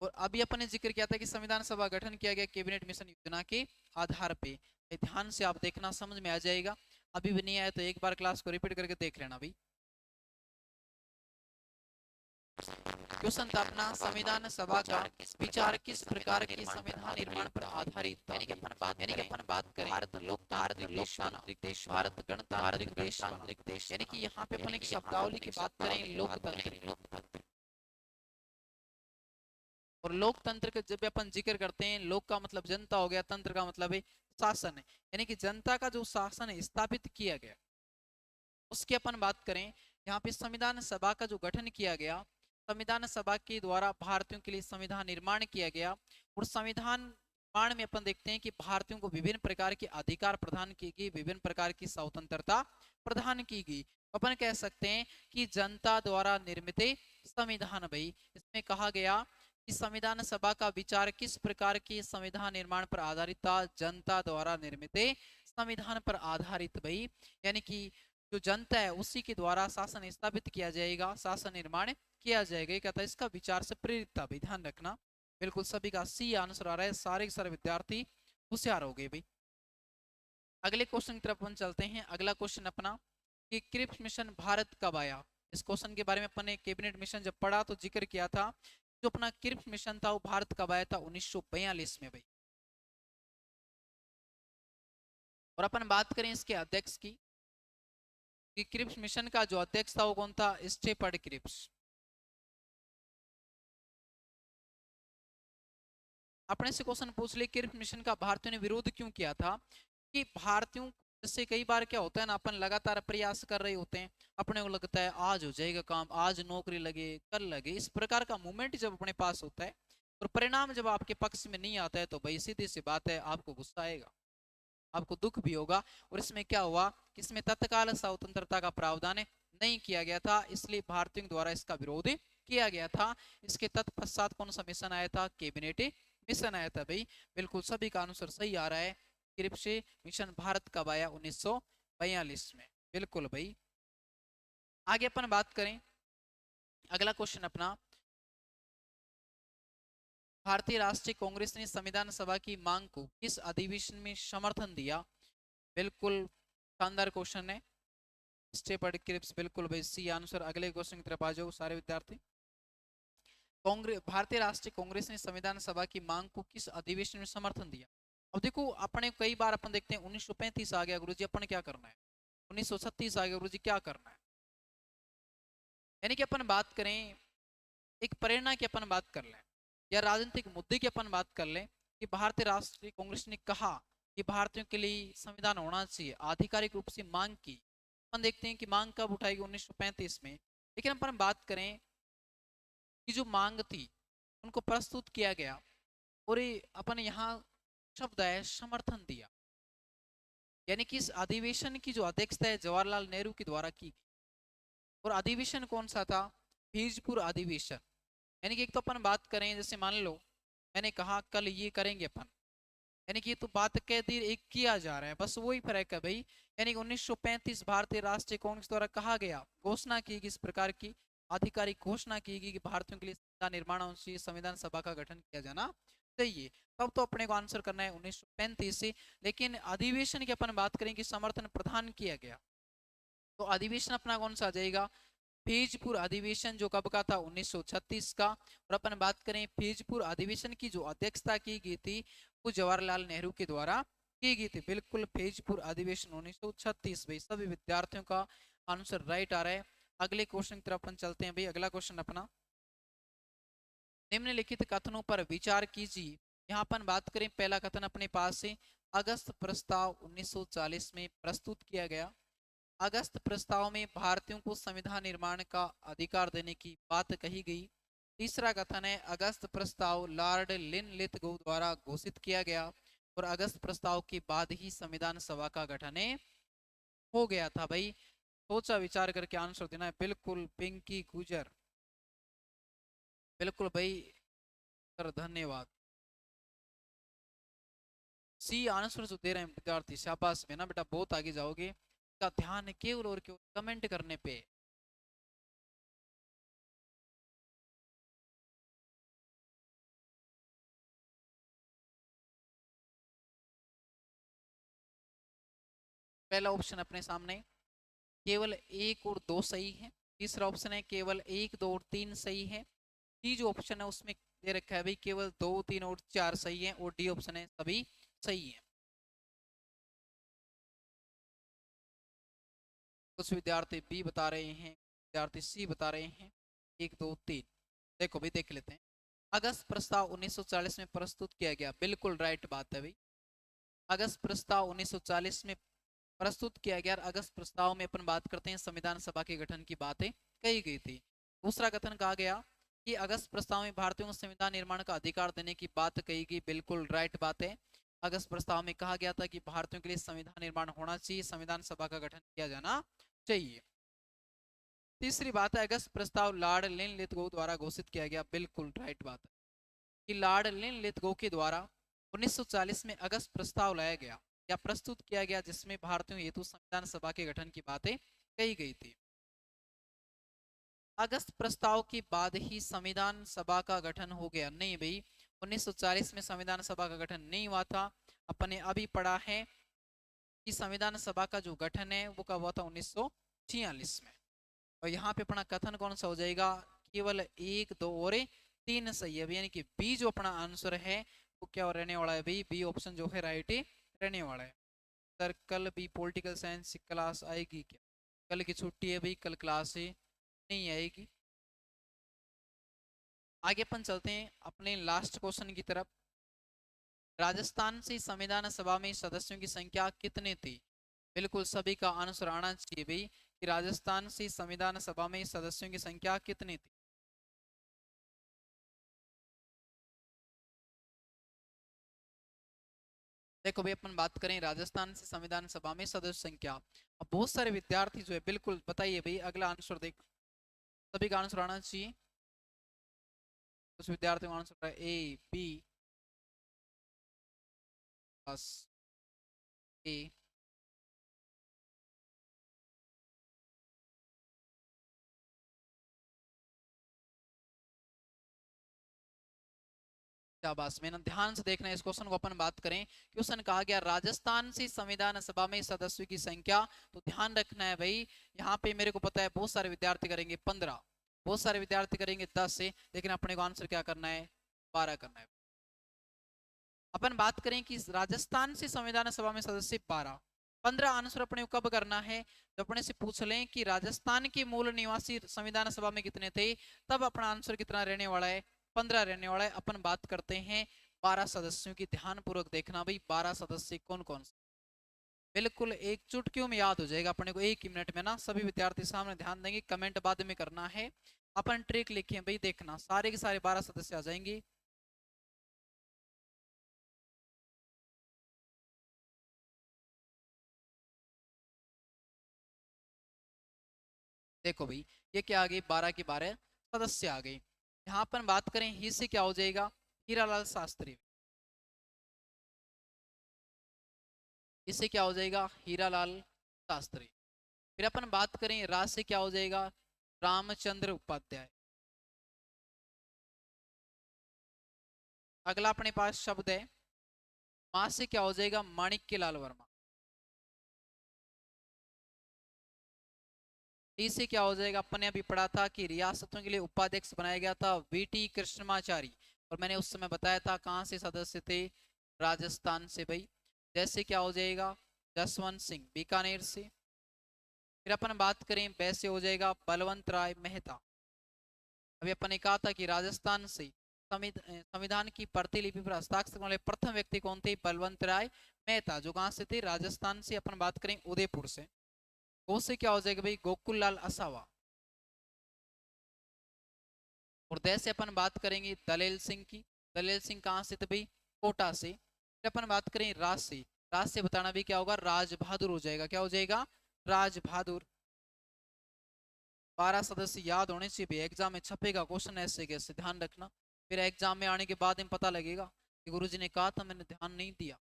और अभी अपन ने जिक्र किया था कि संविधान सभा गठन किया गया कैबिनेट मिशन योजना के आधार पे। ध्यान से आप देखना समझ में आ जाएगा, अभी भी नहीं आया तो एक बार क्लास को रिपीट करके देख लेना भाई। क्वेश्चन था अपना, संविधान सभा का विचार किस प्रकार के संविधान निर्माण पर आधारित था। यानी कि अपन बात करें भारत लोकतांत्रिक देश, भारत गणतांत्रिक देश, यानी कि यहाँ पे अपन एक शब्दावली की बात करें लोकतंत्र। और लोकतंत्र का जब अपन जिक्र करते हैं, लोक का मतलब जनता हो गया, तंत्र का मतलब है शासन है, यानी कि जनता का जो शासन है स्थापित किया गया उसकी अपन बात करें। यहाँ पे संविधान सभा का जो गठन किया गया, संविधान सभा के द्वारा भारतीयों के लिए संविधान निर्माण किया गया। और संविधान निर्माण में अपन देखते हैं कि भारतीयों को विभिन्न प्रकार के अधिकार प्रदान की गई, विभिन्न प्रकार की स्वतंत्रता प्रदान की गई। अपन कह सकते हैं कि जनता द्वारा निर्मित संविधान भाई। इसमें कहा गया कि संविधान सभा का विचार किस प्रकार के संविधान निर्माण पर आधारित था, जनता द्वारा निर्मित संविधान पर आधारित भाई। यानी कि जो जनता है उसी के द्वारा शासन स्थापित किया जाएगा, शासन निर्माण किया जाएगा, क्या था इसका विचार से प्रेरित था भाई, ध्यान रखना। बिल्कुल सभी का सी आंसर आ रहा है, सारे के सारे विद्यार्थी होशियार हो गए भाई। अगले क्वेश्चन की तरफ अपन चलते हैं। अगला क्वेश्चन अपना कि क्रिप्स मिशन भारत कब आया। इस क्वेश्चन के बारे में अपन ने कैबिनेट मिशन जब पढ़ा तो जिक्र किया था, जो अपना क्रिप्स मिशन था वो भारत कब आया था, 1942 में भाई। और अपन बात करें इसके अध्यक्ष की, कि क्रिप्स मिशन का जो अध्यक्ष था वो कौन था, स्टेफर्ड क्रिप्स। अपने से क्वेश्चन पूछ ले क्रिप्स मिशन का भारतीयों ने विरोध क्यों किया था। कि भारतीयों जैसे कई बार क्या होता है ना, अपन लगातार प्रयास कर रहे होते हैं, अपने को लगता है आज हो जाएगा काम, आज नौकरी लगे कल लगे, इस प्रकार का मूवमेंट जब अपने पास होता है और परिणाम जब आपके पक्ष में नहीं आता है तो भाई सीधी सी बात है, आपको गुस्सा आएगा, आपको दुख भी होगा। और इसमें क्या हुआ कि इसमें तत्काल स्वतंत्रता का प्रावधान नहीं किया गया था, इसलिए भारतीयों द्वारा इसका विरोध किया गया था। इसके तत्पश्चात कौन सा मिशन आया था? कैबिनेट मिशन आया था भाई। बिल्कुल सभी का आंसर सही आ रहा है। क्रिप्स मिशन भारत कब आया? 1942 में। बिल्कुल भाई। आगे अपन बात करें, अगला क्वेश्चन अपना, भारतीय राष्ट्रीय कांग्रेस ने संविधान सभा की मांग को किस अधिवेशन में समर्थन दिया? बिल्कुल शानदार क्वेश्चन है। स्टेपर्ड क्रिप्स, बिल्कुल भाई सी आंसर। अगले क्वेश्चन की तरफ आ जाओ सारे विद्यार्थी। कांग्रेस, भारतीय राष्ट्रीय कांग्रेस ने संविधान सभा की मांग को किस अधिवेशन में समर्थन दिया? अब देखो अपने कई बार अपन देखते हैं 1935 आ गया गुरुजी, अपन क्या करना है? 1936 आ गया गुरुजी, क्या करना है? यानी कि अपन बात करें एक प्रेरणा की, अपन बात कर लें या राजनीतिक मुद्दे की अपन बात कर लें कि भारतीय राष्ट्रीय कांग्रेस ने कहा कि भारतीयों के लिए संविधान होना चाहिए, आधिकारिक रूप से मांग की। अपन देखते हैं कि मांग कब उठाई? 1935 में। लेकिन अपन बात करें कि जो मांग थी उनको प्रस्तुत किया गया, और अपन यहाँ शब्द है समर्थन दिया, यानी कि इस अधिवेशन की जो अध्यक्षता है जवाहरलाल नेहरू के द्वारा की गई। और अधिवेशन कौन सा था? फीजपुर अधिवेशन। यानी कि एक तो अपन बात करें, जैसे मान लो मैंने कहा कल ये करेंगे अपन, यानी कि ये तो बात कह दी, एक किया जा रहा है, बस वही फर्क है भाई। यानी कि 1935 भारतीय राष्ट्रीय कांग्रेस द्वारा कहा गया, घोषणा की गई, इस प्रकार की आधिकारिक घोषणा की गई कि भारतीयों के लिए संविधान निर्माण होना चाहिए, संविधान सभा का गठन किया जाना चाहिए। तब तो अपने को आंसर करना है 1935 से। लेकिन अधिवेशन की अपन बात करें कि समर्थन प्रदान किया गया, तो अधिवेशन अपना कौन सा आ जाएगा? फीजपुर अधिवेशन, जो कब का था? 1936 का। और अपन बात करें फीजपुर अधिवेशन की जो अध्यक्षता की गई थी वो जवाहरलाल नेहरू के द्वारा की गई थी। बिल्कुल फीजपुर अधिवेशन 1936 भाई। सभी विद्यार्थियों का आंसर राइट आ रहा है। अगले क्वेश्चन की तरफ अपन चलते हैं भाई। अगला क्वेश्चन अपना, निम्नलिखित कथनों पर विचार कीजिए। यहाँ अपन बात करें, पहला कथन अपने पास है, अगस्त प्रस्ताव 1940 में प्रस्तुत किया गया। अगस्त प्रस्ताव में भारतीयों को संविधान निर्माण का अधिकार देने की बात कही गई। तीसरा कथन है, अगस्त प्रस्ताव लॉर्ड लिनलिथगो द्वारा घोषित किया गया, और अगस्त प्रस्ताव के बाद ही संविधान सभा का गठन हो गया था भाई। सोचा विचार करके आंसर देना है। बिल्कुल पिंकी गुजर, बिल्कुल भाई सर, धन्यवाद। सी आंसर जो दे रहे हैं विद्यार्थी, शाबाश में ना बेटा, बहुत आगे जाओगे। का ध्यान केवल और केवल कमेंट करने पे। पहला ऑप्शन अपने सामने, केवल एक और दो सही है। तीसरा ऑप्शन है केवल एक, दो और तीन सही है। डी जो ऑप्शन है उसमें दे रखा है भाई केवल दो, तीन और चार सही है, और डी ऑप्शन है सभी सही है। कुछ विद्यार्थी बी बता रहे हैं, विद्यार्थी सी बता रहे हैं, एक, दो, तीन। देखो भाई देख लेते हैं। अगस्त प्रस्ताव 1940 में प्रस्तुत किया गया, बिल्कुल राइट बात है भाई। अगस्त प्रस्ताव 1940 में प्रस्तुत किया गया। अगस्त प्रस्ताव में अपन बात करते हैं संविधान सभा के गठन की बातें कही गई थी। दूसरा कथन कहा गया कि अगस्त प्रस्ताव में भारतीयों को संविधान निर्माण का अधिकार देने की बात कही गई, बिल्कुल राइट बात है। अगस्त प्रस्ताव में कहा गया था कि भारतीयों के लिए संविधान निर्माण होना चाहिए, संविधान सभा का गठन किया जाना चाहिए। तीसरी बात है, अगस्त प्रस्ताव लॉर्ड लिनलिथगो द्वारा घोषित किया गया, बिल्कुल राइट बात है कि लॉर्ड लिनलिथगो के द्वारा 1940 में अगस्त प्रस्ताव लाया गया या प्रस्तुत किया गया, जिसमें भारतीयों हेतु संविधान सभा के गठन की बातें कही गई थी। अगस्त प्रस्ताव के बाद ही संविधान सभा का गठन हो गया? नहीं भाई, 1940 में संविधान सभा का गठन नहीं हुआ था। अपने अभी पढ़ा है कि संविधान सभा का जो गठन है वो कब हुआ था? 1946 में। और यहाँ पे अपना कथन कौन सा हो जाएगा? केवल एक, दो और तीन सही है, यानी कि बी जो अपना आंसर है वो क्या रहने वाला है भाई? बी ऑप्शन जो है राइट रहने वाला है। सर कल भी पॉलिटिकल साइंस क्लास आएगी क्या? कल की छुट्टी है भाई, कल क्लास नहीं आएगी। आगे अपन चलते हैं अपने लास्ट क्वेश्चन की तरफ। राजस्थान से संविधान सभा में सदस्यों की संख्या कितनी थी? बिल्कुल सभी का आंसर आना चाहिए भाई कि राजस्थान से संविधान सभा में सदस्यों की संख्या कितनी थी। देखो भाई अपन बात करें राजस्थान से संविधान सभा में सदस्य संख्या। अब बहुत सारे विद्यार्थी जो है, बिल्कुल बताइए भाई, अगला आंसर देख, सभी का आंसर आना चाहिए। उस विद्यार्थियों का आंसर है ए बी बस ए। शाबाश, मैंने ध्यान से देखना है इस क्वेश्चन को। अपन बात करें, क्वेश्चन कहा गया राजस्थान से संविधान सभा में सदस्यों की संख्या, तो ध्यान रखना है भाई, यहाँ पे मेरे को पता है बहुत सारे विद्यार्थी करेंगे 15, बहुत सारे विद्यार्थी करेंगे 10 से, लेकिन अपने को आंसर क्या करना है, 12 करना है। अपन बात करें कि राजस्थान से संविधान सभा में सदस्य 12, 15 आंसर अपने को कब करना है, जब अपने से पूछ लें कि राजस्थान के मूल निवासी संविधान सभा में कितने थे, तब अपना आंसर कितना रहने वाला है, 15 रहने वाला है। अपन बात करते हैं 12 सदस्यों की, ध्यान पूर्वक देखना भाई 12 सदस्य कौन कौन से, बिल्कुल एक चुटकियों में याद हो जाएगा अपने को, एक ही मिनट में ना। सभी विद्यार्थी सामने ध्यान देंगे, कमेंट बाद में करना है। अपन ट्रिक लिखे भाई, देखना सारे के सारे 12 सदस्य आ जाएंगे। देखो भाई, ये क्या आ गई, 12 की 12 सदस्य आ गए। यहाँ अपन बात करें ही से क्या हो जाएगा, हीरालाल शास्त्री। इससे क्या हो जाएगा, हीरालाल शास्त्री। फिर अपन बात करें राज से क्या हो जाएगा, रामचंद्र उपाध्याय। अगला अपने पास शब्द है मां से क्या हो जाएगा, माणिक्य लाल वर्मा। टी से क्या हो जाएगा, अपन ने अभी पढ़ा था कि रियासतों के लिए उपाध्यक्ष बनाया गया था वीटी कृष्णमाचारी, और मैंने उस समय बताया था कहां से सदस्य थे, राजस्थान से भाई। जैसे क्या हो जाएगा, जसवंत सिंह बीकानेर से। फिर अपन बात करें वैसे हो जाएगा बलवंत राय मेहता। अभी अपन ने कहा था कि राजस्थान से संविधान की प्रतिलिपि पर हस्ताक्षर करने वाले प्रथम व्यक्ति कौन थे, बलवंत राय मेहता, जो कहां से थे, राजस्थान से। अपन बात करें उदयपुर से। गो से क्या हो जाएगा भाई, गोकुल लाल असावा। और दे से अपन बात करेंगे दलेल सिंह की। दलेल सिंह कहां से थे भाई, कोटा से। फिर अपन बात करें राज से, राज से बताना भी क्या होगा, राज बहादुर हो जाएगा। क्या हो जाएगा, राज बहादुर। 12 सदस्य याद होने से भी एग्जाम में छपेगा क्वेश्चन ऐसे कैसे, ध्यान रखना। फिर एग्जाम में आने के बाद में पता लगेगा कि गुरुजी ने कहा था मैंने ध्यान नहीं दिया,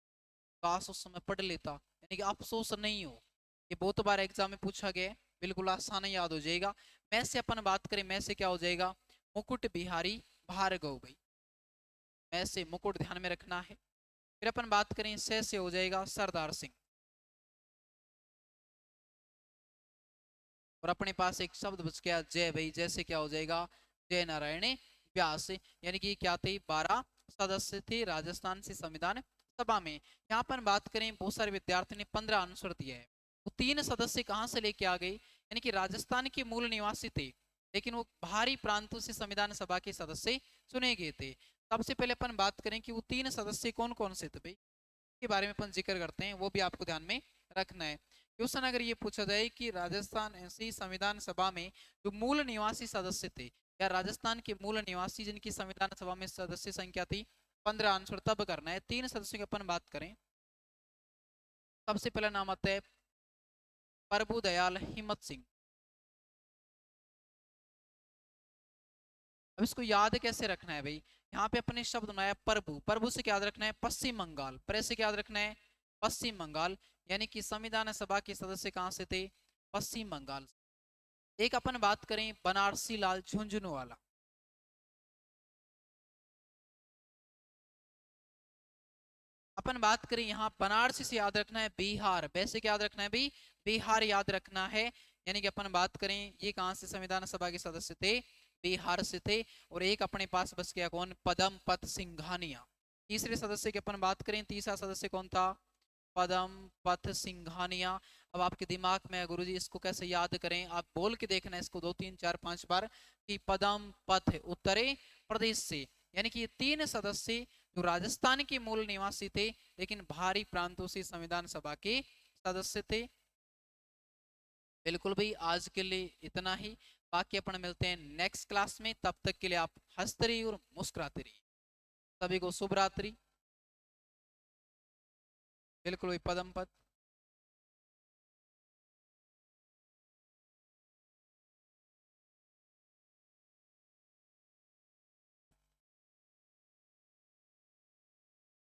काश उस समय पढ़ लेता। यानी कि अफसोस नहीं हो, ये बहुत बार एग्जाम में पूछा गया है, बिल्कुल आसान याद हो जाएगा। मैं से अपन बात करें, मैं से क्या हो जाएगा, मुकुट बिहारी भार्गव भाई। मैं से मुकुट ध्यान में रखना है। फिर अपन बात करें से हो जाएगा सरदार सिंह। और अपने पास एक शब्द बच गया जय भाई, जैसे क्या हो जाएगा, जय नारायण व्यास। यानी कि क्या थे, 12 सदस्य थे राजस्थान से संविधान सभा में। यहाँ पर बात करें बहुत सारे विद्यार्थी ने 15 आंसर दिया है, वो 3 सदस्य कहाँ से लेके आ गए, यानी कि राजस्थान के मूल निवासी थे, लेकिन वो बाहरी प्रांतों से संविधान सभा के सदस्य चुने गए थे। सबसे पहले अपन बात करें कि वो 3 सदस्य कौन कौन से थे भाई, के बारे में अपन जिक्र करते हैं, वो भी आपको ध्यान में रखना है। क्वेश्चन अगर ये पूछा जाए कि राजस्थान ऐसी संविधान सभा में जो मूल निवासी सदस्य थे, या राजस्थान के मूल निवासी जिनकी संविधान सभा में सदस्य संख्या थी 15, आंसर तब करना है। 3 सदस्यों की अपन बात करें, सबसे पहला नाम आता है प्रभु दयाल हिम्मत सिंह। अब इसको याद कैसे रखना है भाई, यहाँ पे अपने शब्द बनाया प्रभु, प्रभु से क्या याद रखना है, पश्चिम बंगाल। प्रे से क्या याद रखना है, पश्चिम बंगाल। यानी कि संविधान सभा के सदस्य कहाँ से थे, पश्चिम बंगाल। एक अपन बात करें बनारसी लाल झुंझुनवाला। अपन बात करें यहाँ बनारसी से याद रखना है बिहार, वैसे क्या याद रखना है भाई, बिहार याद रखना है। यानी कि अपन बात करें ये कहाँ से संविधान सभा के सदस्य थे, बिहार से थे। और एक अपने पास बच गया कौन, पदम पत सिंघानिया। तीसरे सदस्य की अपन बात करें, तीसरा सदस्य कौन था, पदम पथ सिंघानिया। अब आपके दिमाग में गुरुजी इसको कैसे याद करें, आप बोल के देखना इसको 2 3 4 5 बार कि पदम पथ उत्तरी प्रदेश से। यानी कि ये 3 सदस्य जो राजस्थान के मूल निवासी थे, लेकिन बाहरी प्रांतों से संविधान सभा के सदस्य थे। बिल्कुल भाई, आज के लिए इतना ही, बाकी अपन मिलते हैं नेक्स्ट क्लास में। तब तक के लिए आप हंसते रहिए और मुस्कुराते रहिए। सभी को शुभ रात्रि। बिल्कुल वही पदम पद।